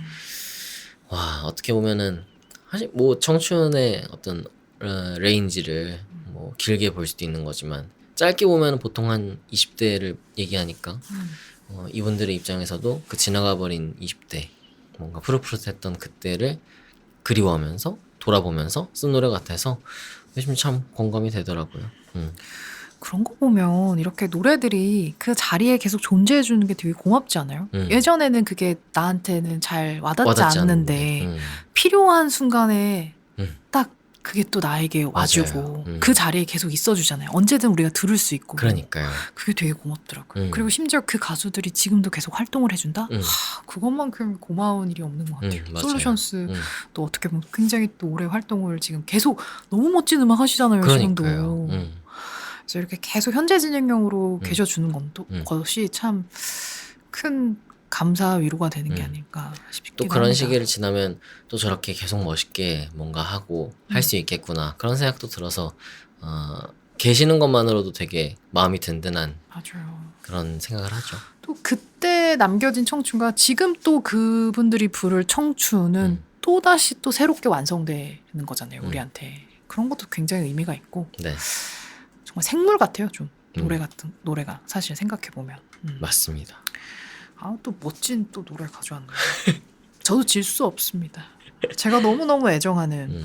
와 어떻게 보면은 사실 뭐 청춘의 어떤 레인지를 뭐 길게 볼 수도 있는 거지만 짧게 보면 보통 한 20대를 얘기하니까 이분들의 입장에서도 그 지나가 버린 20대 뭔가 푸릇푸릇했던 그때를 그리워하면서 돌아보면서 쓴 노래 같아서 요즘 참 공감이 되더라고요. 그런 거 보면 이렇게 노래들이 그 자리에 계속 존재해 주는 게 되게 고맙지 않아요? 예전에는 그게 나한테는 잘 와닿지 않는데 필요한 순간에 딱 그게 또 나에게 와주고 그 자리에 계속 있어주잖아요. 언제든 우리가 들을 수 있고. 그러니까요. 그게 되게 고맙더라고요. 그리고 심지어 그 가수들이 지금도 계속 활동을 해준다? 그것만큼 고마운 일이 없는 것 같아요. 솔루션스 또 어떻게 보면 굉장히 또 오래 활동을 지금 계속 너무 멋진 음악 하시잖아요. 그러니까요. 지금도. 그래서 이렇게 계속 현재 진행형으로 계셔주는 것이 참 큰 감사 위로가 되는 게 아닐까 싶기도 또 그런 합니다. 시기를 지나면 또 저렇게 계속 멋있게 뭔가 하고 할 수 있겠구나 그런 생각도 들어서 계시는 것만으로도 되게 마음이 든든한 맞아요. 그런 생각을 하죠. 또 그때 남겨진 청춘과 지금 또 그분들이 부를 청춘은 또다시 또 새롭게 완성되는 거잖아요. 우리한테. 그런 것도 굉장히 의미가 있고 네. 정말 생물 같아요. 좀 노래가 사실 생각해보면. 맞습니다. 또 멋진 또 노래 가져왔네요. 저도 질 수 없습니다. 제가 너무너무 애정하는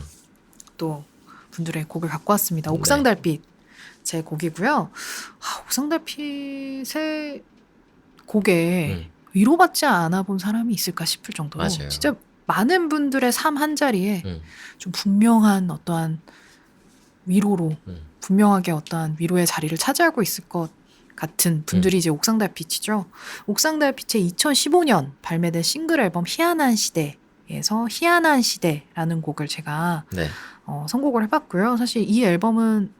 또 분들의 곡을 갖고 왔습니다. 옥상달빛 제 곡이고요. 옥상달빛의 곡에 위로받지 않아 본 사람이 있을까 싶을 정도로 맞아요. 진짜 많은 분들의 삶 한자리에 좀 분명한 어떠한 위로로 분명하게 어떠한 위로의 자리를 차지하고 있을 것 같은 분들이 이제 옥상달빛이죠. 옥상달빛의 2015년 발매된 싱글 앨범 희한한 시대에서 희한한 시대라는 곡을 제가 선곡을 해봤고요. 사실 이 앨범은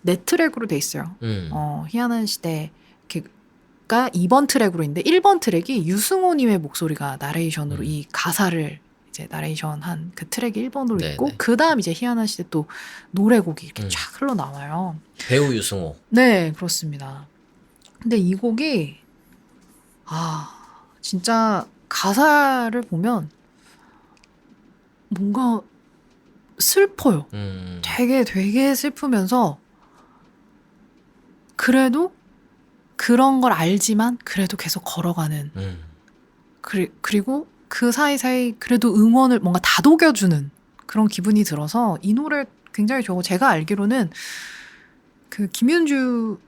4트랙으로 돼 있어요. 희한한 시대가 2번 트랙으로 있는데 1번 트랙이 유승호님의 목소리가 나레이션으로 이 가사를 이제 나레이션한 그 트랙이 1번으로 있고 그 다음 이제 희한한 시대 또 노래곡이 이렇게 쫙 흘러나와요. 배우 유승호. 네, 그렇습니다. 근데 이 곡이 진짜 가사를 보면 뭔가 슬퍼요. 되게 슬프면서 그래도 그런 걸 알지만 그래도 계속 걸어가는 그리고 그 사이사이 그래도 응원을 뭔가 다독여주는 그런 기분이 들어서 이 노래 굉장히 좋고 제가 알기로는 그 김윤주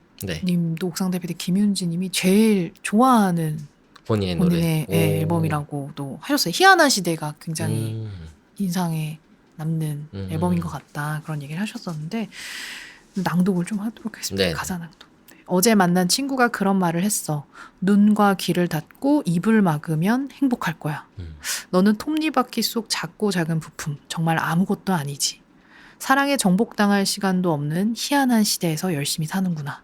님도 옥상달빛의 김윤지 님이 제일 좋아하는 본인의 앨범이라고도 하셨어요. 희한한 시대가 굉장히 인상에 남는 앨범인 것 같다 그런 얘기를 하셨었는데 낭독을 좀 하도록 하겠습니다. 가사 낭독. 어제 만난 친구가 그런 말을 했어. 눈과 귀를 닫고 입을 막으면 행복할 거야. 너는 톱니바퀴 속 작고 작은 부품. 정말 아무것도 아니지. 사랑에 정복당할 시간도 없는 희한한 시대에서 열심히 사는구나.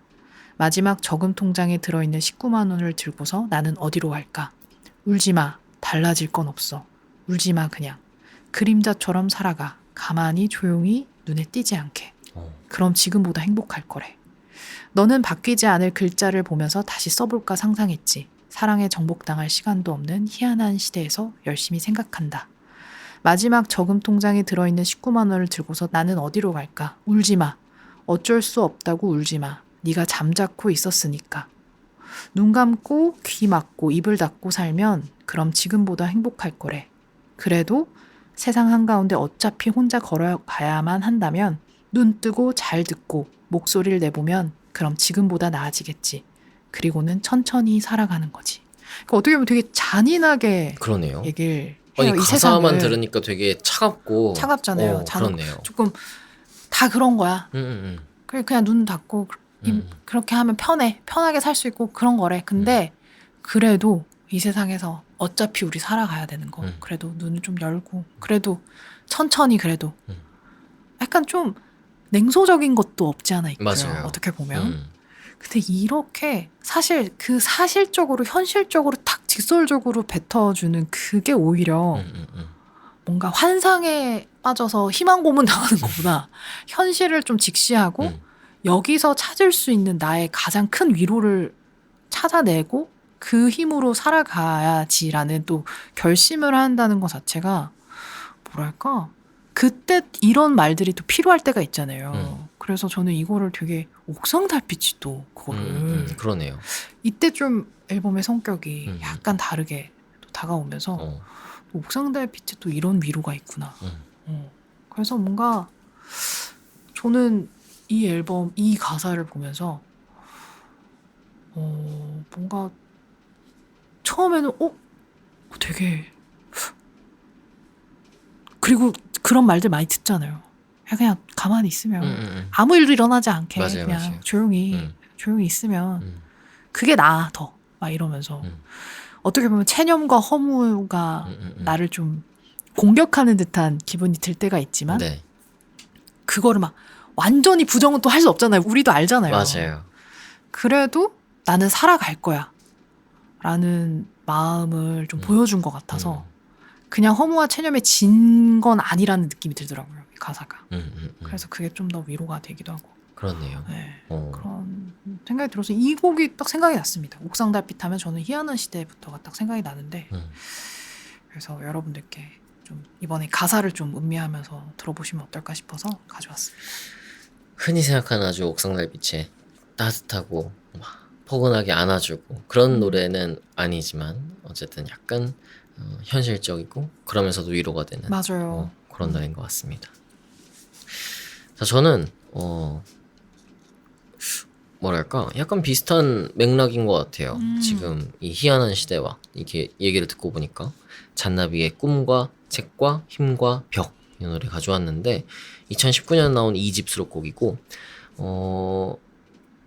마지막 저금 통장에 들어있는 19만 원을 들고서 나는 어디로 갈까? 울지 마. 달라질 건 없어. 울지 마 그냥. 그림자처럼 살아가. 가만히 조용히 눈에 띄지 않게. 그럼 지금보다 행복할 거래. 너는 바뀌지 않을 글자를 보면서 다시 써볼까 상상했지. 사랑에 정복당할 시간도 없는 희한한 시대에서 열심히 생각한다. 마지막 저금 통장에 들어있는 19만 원을 들고서 나는 어디로 갈까? 울지 마. 어쩔 수 없다고 울지 마. 네가 잠자코 있었으니까. 눈 감고 귀 막고 입을 닫고 살면 그럼 지금보다 행복할 거래. 그래도 세상 한가운데 어차피 혼자 걸어가야만 한다면 눈 뜨고 잘 듣고 목소리를 내보면 그럼 지금보다 나아지겠지. 그리고는 천천히 살아가는 거지. 그러니까 어떻게 보면 되게 잔인하게 그러네요. 얘기를 아니, 해요. 이 가사만 세상을. 들으니까 되게 차갑고 차갑잖아요. 그렇네요. 조금 다 그런 거야. 그냥 눈 닫고 그렇게 하면 편하게 살 수 있고 그런 거래. 근데 그래도 이 세상에서 어차피 우리 살아가야 되는 거. 그래도 눈을 좀 열고 그래도 천천히 그래도 약간 좀 냉소적인 것도 없지 않아 있고요. 맞아요. 어떻게 보면. 근데 이렇게 사실 그 사실적으로 현실적으로 탁 직설적으로 뱉어주는 그게 오히려 뭔가 환상에 빠져서 희망 고문 당하는 것보다 현실을 좀 직시하고 여기서 찾을 수 있는 나의 가장 큰 위로를 찾아내고 그 힘으로 살아가야지라는 또 결심을 한다는 것 자체가 뭐랄까 그때 이런 말들이 또 필요할 때가 있잖아요. 그래서 저는 이거를 되게 옥상 달빛이 또 그거를 그러네요. 이때 좀 앨범의 성격이 약간 다르게 또 다가오면서 또 옥상 달빛에 또 이런 위로가 있구나. 그래서 뭔가 저는 이 앨범 이 가사를 보면서 뭔가 처음에는 되게 그리고 그런 말들 많이 듣잖아요. 그냥 가만히 있으면 아무 일도 일어나지 않게 맞아요, 그냥 맞아요. 조용히 있으면 그게 나아 더 막 이러면서 어떻게 보면 체념과 허무가 나를 좀 공격하는 듯한 기분이 들 때가 있지만 네. 그거를 막 완전히 부정은 또 할 수 없잖아요. 우리도 알잖아요. 맞아요. 그래도 나는 살아갈 거야 라는 마음을 좀 보여준 것 같아서 그냥 허무와 체념에 진 건 아니라는 느낌이 들더라고요. 이 가사가. 그래서 그게 좀 더 위로가 되기도 하고. 그렇네요. 네, 그런 생각이 들어서 이 곡이 딱 생각이 났습니다. 옥상 달빛 하면 저는 희한한 시대부터가 딱 생각이 나는데 그래서 여러분들께 좀 이번에 가사를 좀 음미하면서 들어보시면 어떨까 싶어서 가져왔습니다. 흔히 생각하는 아주 옥상달빛에 따뜻하고 막 포근하게 안아주고 그런 노래는 아니지만 어쨌든 약간 현실적이고 그러면서도 위로가 되는 맞아요. 그런 노래인 것 같습니다. 자, 저는 뭐랄까 약간 비슷한 맥락인 것 같아요. 지금 이 희한한 시대와 이렇게 얘기를 듣고 보니까 잔나비의 꿈과 책과 힘과 벽 이 노래 가져왔는데 2019년 나온 2집 수록곡이고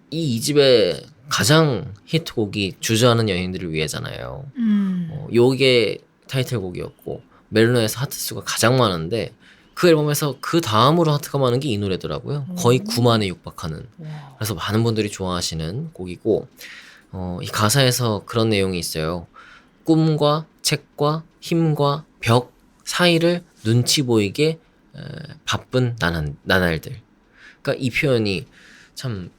이 2집의 가장 히트곡이 주저하는 연인들을 위해잖아요. 요게 타이틀곡이었고 멜론에서 하트수가 가장 많은데 그 앨범에서 그 다음으로 하트가 많은 게 이 노래더라고요. 거의 9만에 육박하는. 그래서 많은 분들이 좋아하시는 곡이고 이 가사에서 그런 내용이 있어요. 꿈과 책과 힘과 벽 사이를 눈치 보이게 바쁜 나날들. 그러니까 이 표현이 참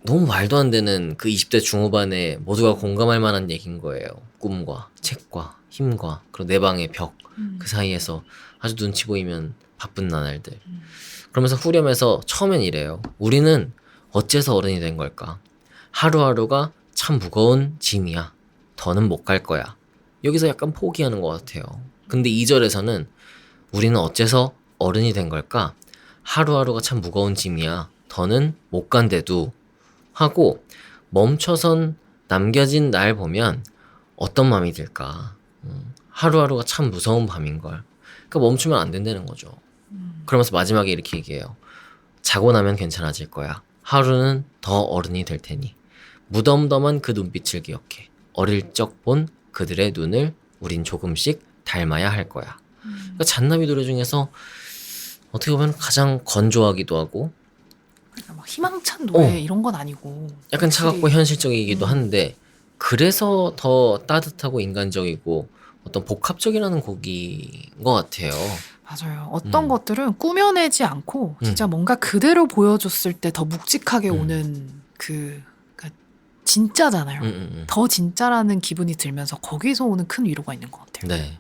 너무 말도 안 되는 그 20대 중후반에 모두가 공감할 만한 얘기인 거예요. 꿈과 책과 힘과 그리고 내 방의 벽 그 사이에서 아주 눈치 보이면 바쁜 나날들. 그러면서 후렴에서 처음엔 이래요. 우리는 어째서 어른이 된 걸까? 하루하루가 참 무거운 짐이야. 더는 못 갈 거야. 여기서 약간 포기하는 것 같아요. 근데 2절에서는 우리는 어째서 어른이 된 걸까? 하루하루가 참 무거운 짐이야. 더는 못 간대도 하고 멈춰선 남겨진 날 보면 어떤 마음이 들까? 하루하루가 참 무서운 밤인걸. 그러니까 멈추면 안 된다는 거죠. 그러면서 마지막에 이렇게 얘기해요. 자고 나면 괜찮아질 거야. 하루는 더 어른이 될 테니. 무덤덤한 그 눈빛을 기억해. 어릴 적 본 그들의 눈을 우린 조금씩 닮아야 할 거야. 그러니까 잔나비 노래 중에서 어떻게 보면 가장 건조하기도 하고 그러니까 막 희망찬 노래 이런 건 아니고 약간 확실히. 차갑고 현실적이기도 한데 그래서 더 따뜻하고 인간적이고 어떤 복합적이라는 곡인 것 같아요. 맞아요. 어떤 것들은 꾸며내지 않고 진짜 뭔가 그대로 보여줬을 때 더 묵직하게 오는 그러니까 진짜잖아요. 더 진짜라는 기분이 들면서 거기서 오는 큰 위로가 있는 것 같아요. 네.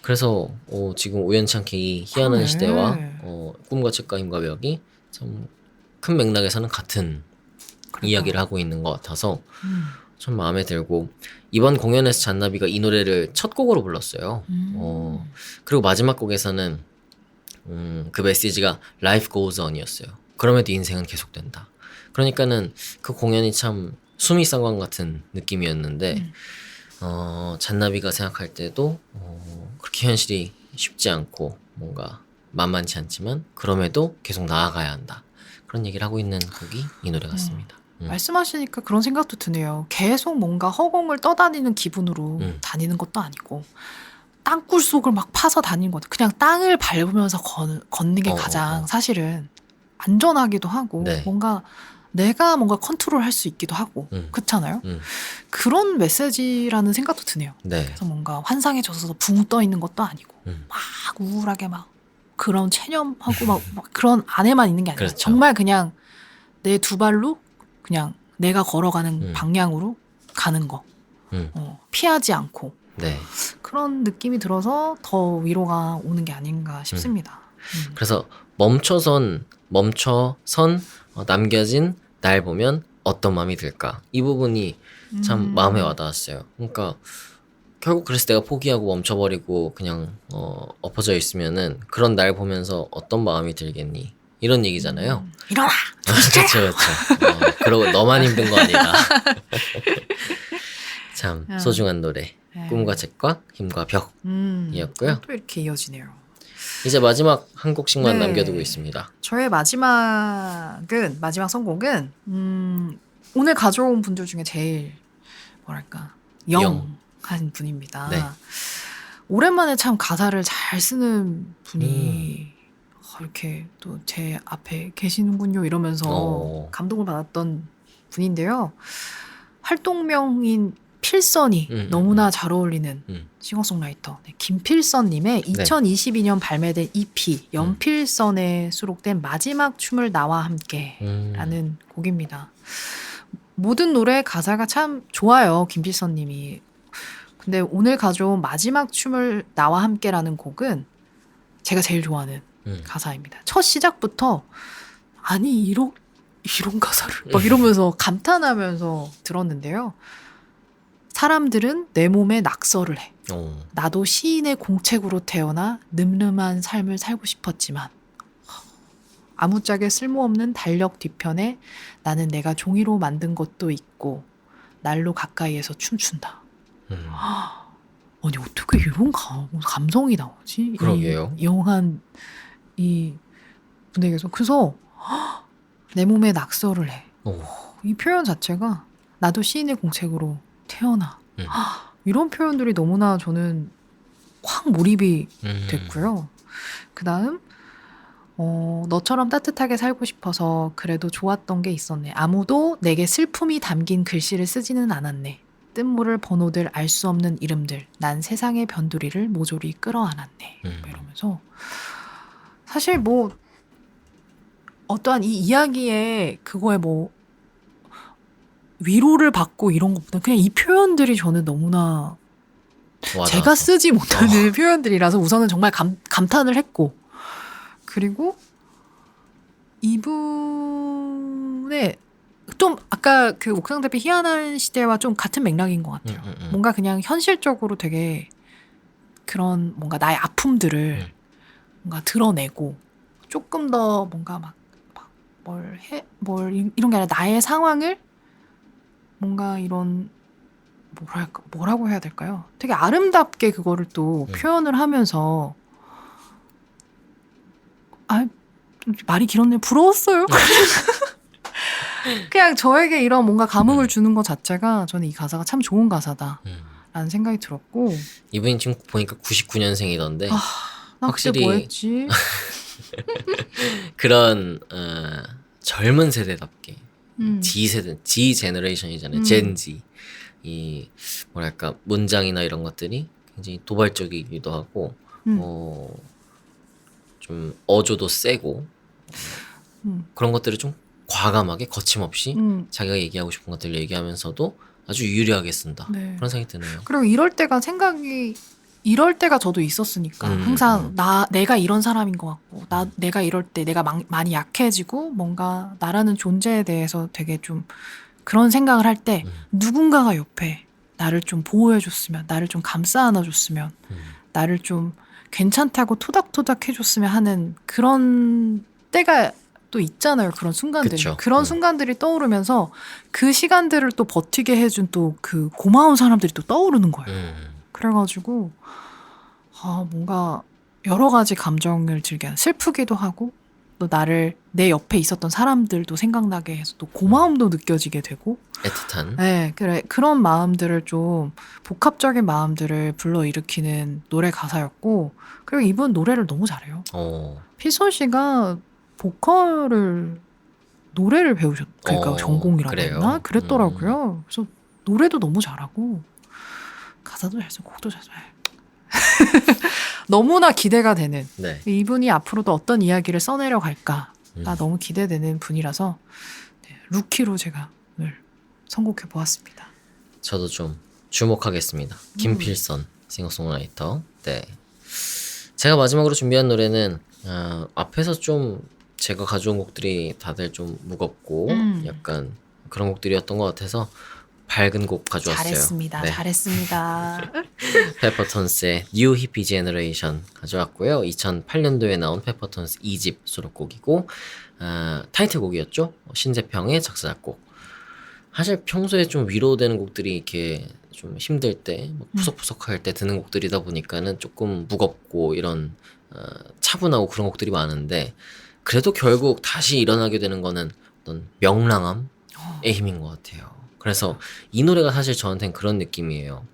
그래서 지금 우연찮게 이 희한한 그러네. 시대와 꿈과 책과 힘과 벽이 참 큰 맥락에서는 같은 이야기를 하고 있는 것 같아서 참 마음에 들고, 이번 공연에서 잔나비가 이 노래를 첫 곡으로 불렀어요. 그리고 마지막 곡에서는 그 메시지가 Life goes on이었어요. 그럼에도 인생은 계속된다. 그러니까는 그 공연이 참 수미상관 같은 느낌이었는데 잔나비가 생각할 때도 그렇게 현실이 쉽지 않고 뭔가 만만치 않지만 그럼에도 계속 나아가야 한다. 그런 얘기를 하고 있는 곡이 이 노래 같습니다. 말씀하시니까 그런 생각도 드네요. 계속 뭔가 허공을 떠다니는 기분으로 다니는 것도 아니고 땅굴 속을 막 파서 다니는 것 같아요. 그냥 땅을 밟으면서 걷는 게 가장 사실은 안전하기도 하고 네. 뭔가 내가 뭔가 컨트롤 할 수 있기도 하고 그렇잖아요. 그런 메시지라는 생각도 드네요. 네. 그래서 뭔가 환상에 젖어서 붕 떠 있는 것도 아니고 막 우울하게 막 그런 체념하고 막 그런 안에만 있는 게 아니라 그렇죠. 정말 그냥 내 두 발로 그냥 내가 걸어가는 방향으로 가는 거 피하지 않고 네. 그런 느낌이 들어서 더 위로가 오는 게 아닌가 싶습니다. 그래서 멈춰선 남겨진 날 보면 어떤 마음이 들까? 이 부분이 참 마음에 와닿았어요. 그러니까 결국 그래서 내가 포기하고 멈춰버리고 그냥 엎어져 있으면은 그런 날 보면서 어떤 마음이 들겠니? 이런 얘기잖아요. 일어나! 그렇죠. 그러고 너만 힘든 거 아니다. 참 소중한 노래. 꿈과 책과 힘과 벽이었고요. 또 이렇게 이어지네요. 이제 마지막 한 곡씩만 네. 남겨두고 있습니다. 저의 마지막 선곡은 오늘 가져온 분들 중에 제일 뭐랄까 영한 분입니다. 네. 오랜만에 참 가사를 잘 쓰는 분이 이렇게 또 제 앞에 계시는군요 이러면서 감동을 받았던 분인데요. 활동명인 필선이 너무나 잘 어울리는 싱어송라이터 김필선님의 2022년 발매된 EP 연필선에 수록된 마지막 춤을 나와 함께라는 곡입니다. 모든 노래 가사가 참 좋아요. 김필선님이. 근데 오늘 가져온 마지막 춤을 나와 함께라는 곡은 제가 제일 좋아하는 가사입니다. 첫 시작부터 아니 이런 가사를 막 이러면서 감탄하면서 들었는데요. 사람들은 내 몸에 낙서를 해. 나도 시인의 공책으로 태어나 늠름한 삶을 살고 싶었지만 아무짝에 쓸모없는 달력 뒤편에 나는 내가 종이로 만든 것도 있고 날로 가까이에서 춤춘다. 아니 어떻게 이런 감성이 나오지? 그러게요. 이 영한 이 분에게서. 그래서 내 몸에 낙서를 해. 이 표현 자체가 나도 시인의 공책으로 태어나. 이런 표현들이 너무나 저는 확 몰입이 됐고요. 그 다음 너처럼 따뜻하게 살고 싶어서 그래도 좋았던 게 있었네. 아무도 내게 슬픔이 담긴 글씨를 쓰지는 않았네. 뜻모를 번호들 알 수 없는 이름들. 난 세상의 변두리를 모조리 끌어안았네. 이러면서 사실 뭐 어떠한 이 이야기에 그거에 뭐 위로를 받고 이런 것보다 그냥 이 표현들이 저는 너무나 제가 쓰지 못하는 표현들이라서 우선은 정말 감탄을 했고, 그리고 이분의 좀 아까 그 옥상 대비 희한한 시대와 좀 같은 맥락인 것 같아요. 뭔가 그냥 현실적으로 되게 그런 뭔가 나의 아픔들을 뭔가 드러내고 조금 더 뭔가 막 이런 게 아니라 나의 상황을 뭔가 이런 뭐라고 해야 될까요? 되게 아름답게 그거를 또 표현을 하면서 말이 길었네요. 부러웠어요. 그냥 저에게 이런 뭔가 감흥을 주는 것 자체가 저는 이 가사가 참 좋은 가사다라는 생각이 들었고. 이분이 지금 보니까 99년생이던데 나 확실히 그때 뭐 했지? 그런 젊은 세대답게 G 제너레이션이잖아요. 젠지. 이 뭐랄까 문장이나 이런 것들이 굉장히 도발적이기도 하고 좀 어조도 세고 그런 것들을 좀 과감하게 거침없이 자기가 얘기하고 싶은 것들을 얘기하면서도 아주 유리하게 쓴다. 네. 그런 생각이 드네요. 그리고 이럴 때가 저도 있었으니까 항상 내가 이런 사람인 것 같고 내가 이럴 때 내가 많이 약해지고 뭔가 나라는 존재에 대해서 되게 좀 그런 생각을 할 때 누군가가 옆에 나를 좀 보호해줬으면, 나를 좀 감싸 안아줬으면, 나를 좀 괜찮다고 토닥토닥 해줬으면 하는 그런 때가 또 있잖아요. 그런 순간들이. 그쵸. 그런 순간들이 떠오르면서 그 시간들을 또 버티게 해준 또 그 고마운 사람들이 또 떠오르는 거예요. 그래가지고 뭔가 여러 가지 감정을 즐겨 하는, 슬프기도 하고 또 내 옆에 있었던 사람들도 생각나게 해서 또 고마움도 느껴지게 되고 애틋한. 네, 그런 마음들을 좀 복합적인 마음들을 불러일으키는 노래 가사였고 그리고 이분 노래를 너무 잘해요. 피소 씨가 노래를 그러니까 전공이라고 그래요? 했나? 그랬더라고요. 그래서 노래도 너무 잘하고 가사도 잘 쓰고 곡도 잘 써요. 너무나 기대가 되는 네. 이분이 앞으로도 어떤 이야기를 써내려 갈까 나 너무 기대되는 분이라서 루키로 제가 오늘 선곡해 보았습니다. 저도 좀 주목하겠습니다. 김필선 싱어송라이터. 네. 제가 마지막으로 준비한 노래는 앞에서 좀 제가 가져온 곡들이 다들 좀 무겁고 약간 그런 곡들이었던 것 같아서 밝은 곡 가져왔어요. 잘했습니다. 네. 잘했습니다. 페퍼톤스의 New Hippie Generation 가져왔고요. 2008년도에 나온 페퍼톤스 2집 수록곡이고 타이틀곡이었죠. 신재평의 작사 작곡. 사실 평소에 좀 위로되는 곡들이 이렇게 좀 힘들 때 푸석푸석할 때 듣는 곡들이다 보니까는 조금 무겁고 이런 차분하고 그런 곡들이 많은데 그래도 결국 다시 일어나게 되는 거는 어떤 명랑함의 힘인 것 같아요. 그래서 이 노래가 사실 저한테는 그런 느낌이에요.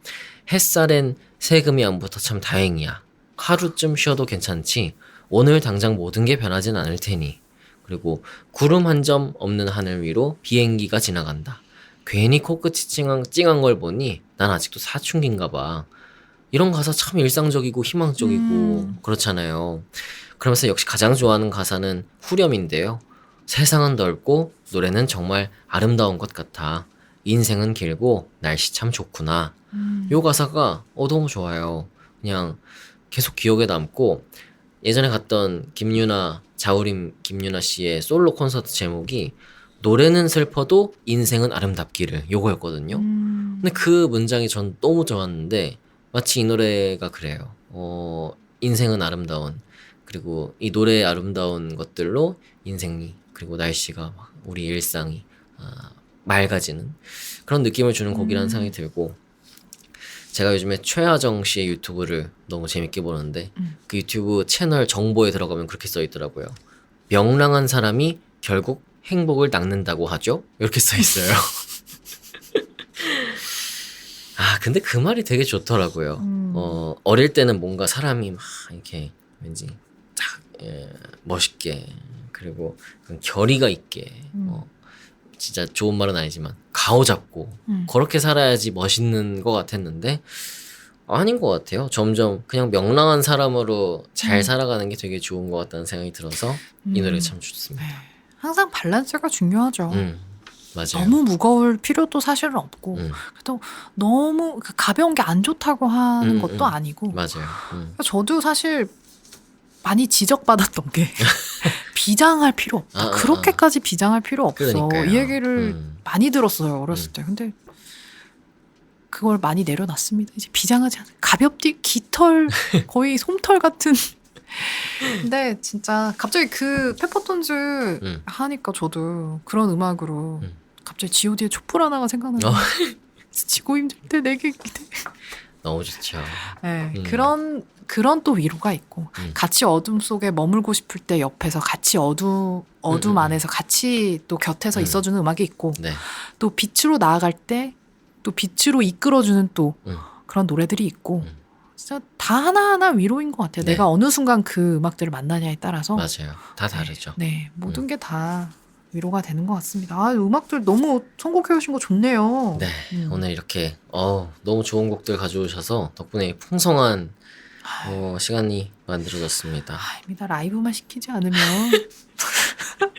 햇살엔 세금이 안 붙어 참 다행이야. 하루쯤 쉬어도 괜찮지. 오늘 당장 모든 게 변하진 않을 테니. 그리고 구름 한 점 없는 하늘 위로 비행기가 지나간다. 괜히 코끝이 찡한 걸 보니 난 아직도 사춘기인가 봐. 이런 가사 참 일상적이고 희망적이고 그렇잖아요. 그러면서 역시 가장 좋아하는 가사는 후렴인데요. 세상은 넓고 노래는 정말 아름다운 것 같아. 인생은 길고 날씨 참 좋구나. 요 가사가 너무 좋아요. 그냥 계속 기억에 남고 예전에 갔던 자우림 김유나 씨의 솔로 콘서트 제목이 노래는 슬퍼도 인생은 아름답기를 요거였거든요. 근데 그 문장이 전 너무 좋았는데 마치 이 노래가 그래요. 인생은 아름다운 그리고 이 노래의 아름다운 것들로 인생이 그리고 날씨가 우리 일상이 맑아지는 그런 느낌을 주는 곡이라는 생각이 들고 제가 요즘에 최하정 씨의 유튜브를 너무 재밌게 보는데 그 유튜브 채널 정보에 들어가면 그렇게 써 있더라고요. 명랑한 사람이 결국 행복을 낚는다고 하죠? 이렇게 써 있어요. 근데 그 말이 되게 좋더라고요. 어릴 때는 뭔가 사람이 막 이렇게 왠지 딱 멋있게 그리고 결의가 있게 진짜 좋은 말은 아니지만 가오잡고 그렇게 살아야지 멋있는 것 같았는데 아닌 것 같아요. 점점 그냥 명랑한 사람으로 잘 살아가는 게 되게 좋은 것 같다는 생각이 들어서 이 노래가 참 좋습니다. 항상 밸런스가 중요하죠. 맞아요. 너무 무거울 필요도 사실은 없고 또 너무 가벼운 게 안 좋다고 하는 것도 아니고 맞아요. 저도 사실 많이 지적받았던 게 비장할 필요 없다. 그렇게까지 비장할 필요 없어. 그러니까요. 이 얘기를 많이 들었어요. 어렸을 때. 근데 그걸 많이 내려놨습니다. 이제 비장하지 않아요. 가볍디 깃털 거의 솜털 같은. 근데 진짜 갑자기 그 페퍼톤즈 하니까 저도 그런 음악으로 갑자기 G.O.D의 촛불 하나가 생각나요. 지고 힘들 때 내게 기대. 너무 좋죠. 네, 그런 또 위로가 있고 같이 어둠 속에 머물고 싶을 때 옆에서 같이 어둠 안에서 같이 또 곁에서 있어주는 음악이 있고 네. 또 빛으로 나아갈 때 또 빛으로 이끌어주는 또 그런 노래들이 있고 진짜 다 하나하나 위로인 것 같아요. 네. 내가 어느 순간 그 음악들을 만나냐에 따라서 맞아요. 다 다르죠. 네, 모든 게 다 위로가 되는 것 같습니다. 음악들 너무 선곡해 오신 거 좋네요. 네, 오늘 이렇게 너무 좋은 곡들 가져오셔서 덕분에 풍성한 시간이 만들어졌습니다. 아닙니다. 라이브만 시키지 않으면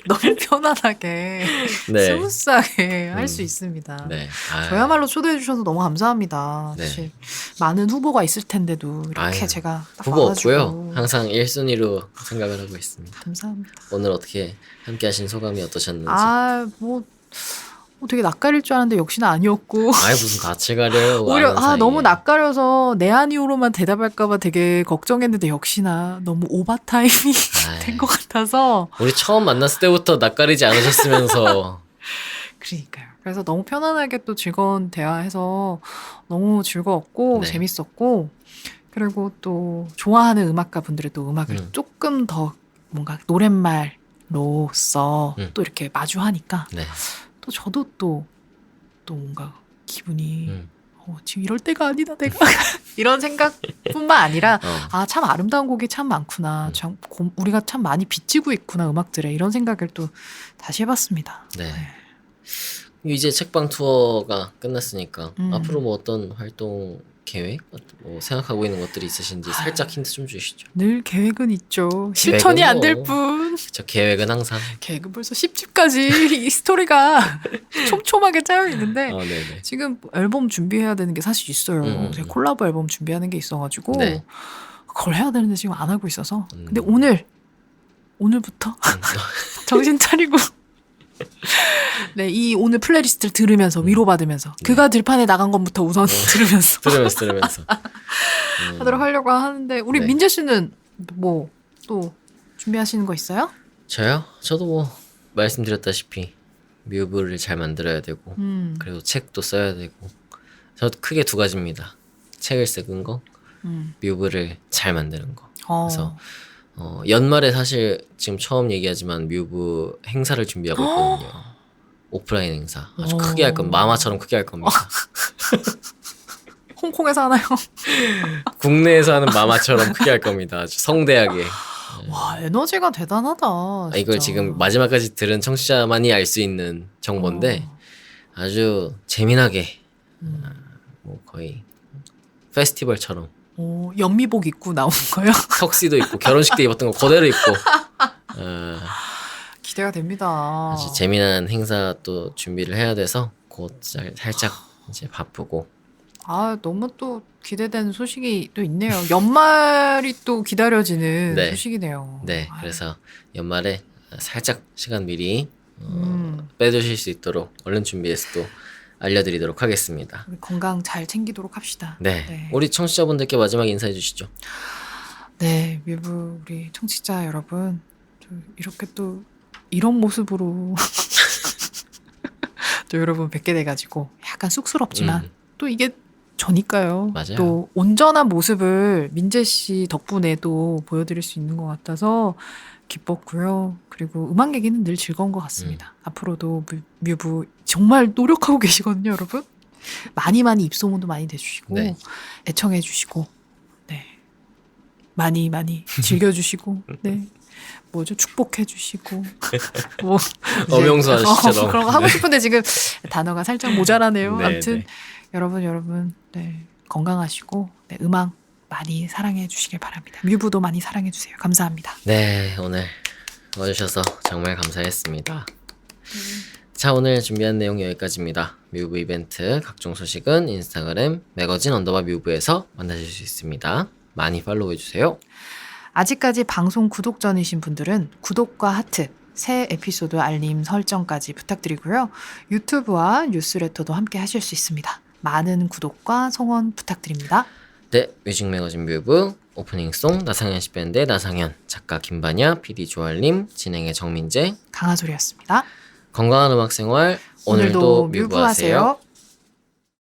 너무 편안하게 네. 스무스하게 할 수 있습니다. 네. 저야말로 초대해 주셔서 너무 감사합니다. 네. 사실 많은 후보가 있을 텐데도 이렇게 제가 딱 후보 와가지고 없고요. 항상 1순위로 생각을 하고 있습니다. 감사합니다. 오늘 어떻게 함께 하신 소감이 어떠셨는지. 되게 낯가릴 줄 알았는데 역시나 아니었고. 무슨 낯을 가려요. 오히려 너무 낯가려서 네 아니오로만 대답할까봐 되게 걱정했는데 역시나 너무 오바타임이 된 것 같아서. 우리 처음 만났을 때부터 낯가리지 않으셨으면서. 그러니까요. 그래서 너무 편안하게 또 즐거운 대화해서 너무 즐거웠고 네. 재밌었고, 그리고 또 좋아하는 음악가 분들의 또 음악을 조금 더 뭔가 노랫말로서 또 이렇게 마주하니까 네. 또 저도 또 뭔가 기분이 지금 이럴 때가 아니다 내가 이런 생각뿐만 아니라 참 아름다운 곡이 참 많구나, 참 우리가 참 많이 빚지고 있구나 음악들에, 이런 생각을 또 다시 해봤습니다. 네. 이제 책방 투어가 끝났으니까 앞으로 뭐 어떤 활동 계획, 뭐 생각하고 있는 것들이 있으신지 살짝 힌트 좀 주시죠. 늘 계획은 있죠. 실천이 안 될 뿐. 저 계획은 항상. 계획은 벌써 10집까지 이 스토리가 촘촘하게 짜여 있는데 네네. 지금 앨범 준비해야 되는 게 사실 있어요. 제가 콜라보 앨범 준비하는 게 있어가지고 네. 그걸 해야 되는데 지금 안 하고 있어서. 근데 오늘부터 정신 차리고 네, 이 오늘 플레이리스트를 들으면서 위로받으면서 그가 들판에 나간 것부터 우선 들으면서 하도록 하려고 하는데, 우리 민재 씨는 뭐 또 준비하시는 거 있어요? 저요? 저도 뭐 말씀드렸다시피 뮤브를 잘 만들어야 되고 그리고 책도 써야 되고, 저도 크게 두 가지입니다. 책을 쓰는 거, 뮤브를 잘 만드는 거. 그래서 연말에 사실 지금 처음 얘기하지만 뮤브 행사를 준비하고 있거든요. 오프라인 행사. 아주 크게 할 겁니다. 마마처럼 크게 할 겁니다. 홍콩에서 하나요? 국내에서 하는 마마처럼 크게 할 겁니다. 아주 성대하게. 와, 에너지가 대단하다. 이걸 지금 마지막까지 들은 청취자만이 알 수 있는 정보인데 아주 재미나게 뭐 거의 페스티벌처럼 연미복 입고 나온 거요? 턱시도 입고 결혼식 때 입었던 거 그대로 입고 기대가 됩니다. 아주 재미난 행사 또 준비를 해야 돼서 곧 살짝 이제 바쁘고. 너무 또 기대되는 소식이 또 있네요. 연말이 또 기다려지는 소식이네요. 네, 그래서 연말에 살짝 시간 미리 빼주실 수 있도록 얼른 준비해서 또 알려드리도록 하겠습니다. 우리 건강 잘 챙기도록 합시다. 네. 우리 청취자분들께 마지막 인사해 주시죠. 네, 뮤브 우리 청취자 여러분, 이렇게 또 이런 모습으로 또 여러분 뵙게 돼가지고 약간 쑥스럽지만 또 이게 저니까요. 맞아요. 또 온전한 모습을 민재 씨 덕분에 또 보여드릴 수 있는 것 같아서 기뻤고요. 그리고 음악 얘기는 늘 즐거운 것 같습니다. 앞으로도 뮤브 정말 노력하고 계시거든요, 여러분. 많이 입소문도 많이 내주시고 애청해 주시고 많이 즐겨주시고 뭐죠, 축복해 주시고 뭐 엄영수 아저씨처럼 그런 거 하고 싶은데 지금 단어가 살짝 모자라네요. 아무튼 여러분 건강하시고 음악 많이 사랑해 주시길 바랍니다. 뮤브도 많이 사랑해 주세요. 감사합니다. 네, 오늘 와주셔서 정말 감사했습니다. 자, 오늘 준비한 내용 여기까지입니다. 뮤브 이벤트 각종 소식은 인스타그램 매거진 _뮤브에서 만나실 수 있습니다. 많이 팔로우해 주세요. 아직까지 방송 구독 전이신 분들은 구독과 하트, 새 에피소드 알림 설정까지 부탁드리고요. 유튜브와 뉴스레터도 함께 하실 수 있습니다. 많은 구독과 성원 부탁드립니다. 네, 뮤직 매거진 뮤브 오프닝송 나상현 씨 밴드의 나상현, 작가 김반야, PD 조알림, 진행의 정민재, 강하솔이었습니다. 건강한 음악 생활 오늘도 뮤브하세요.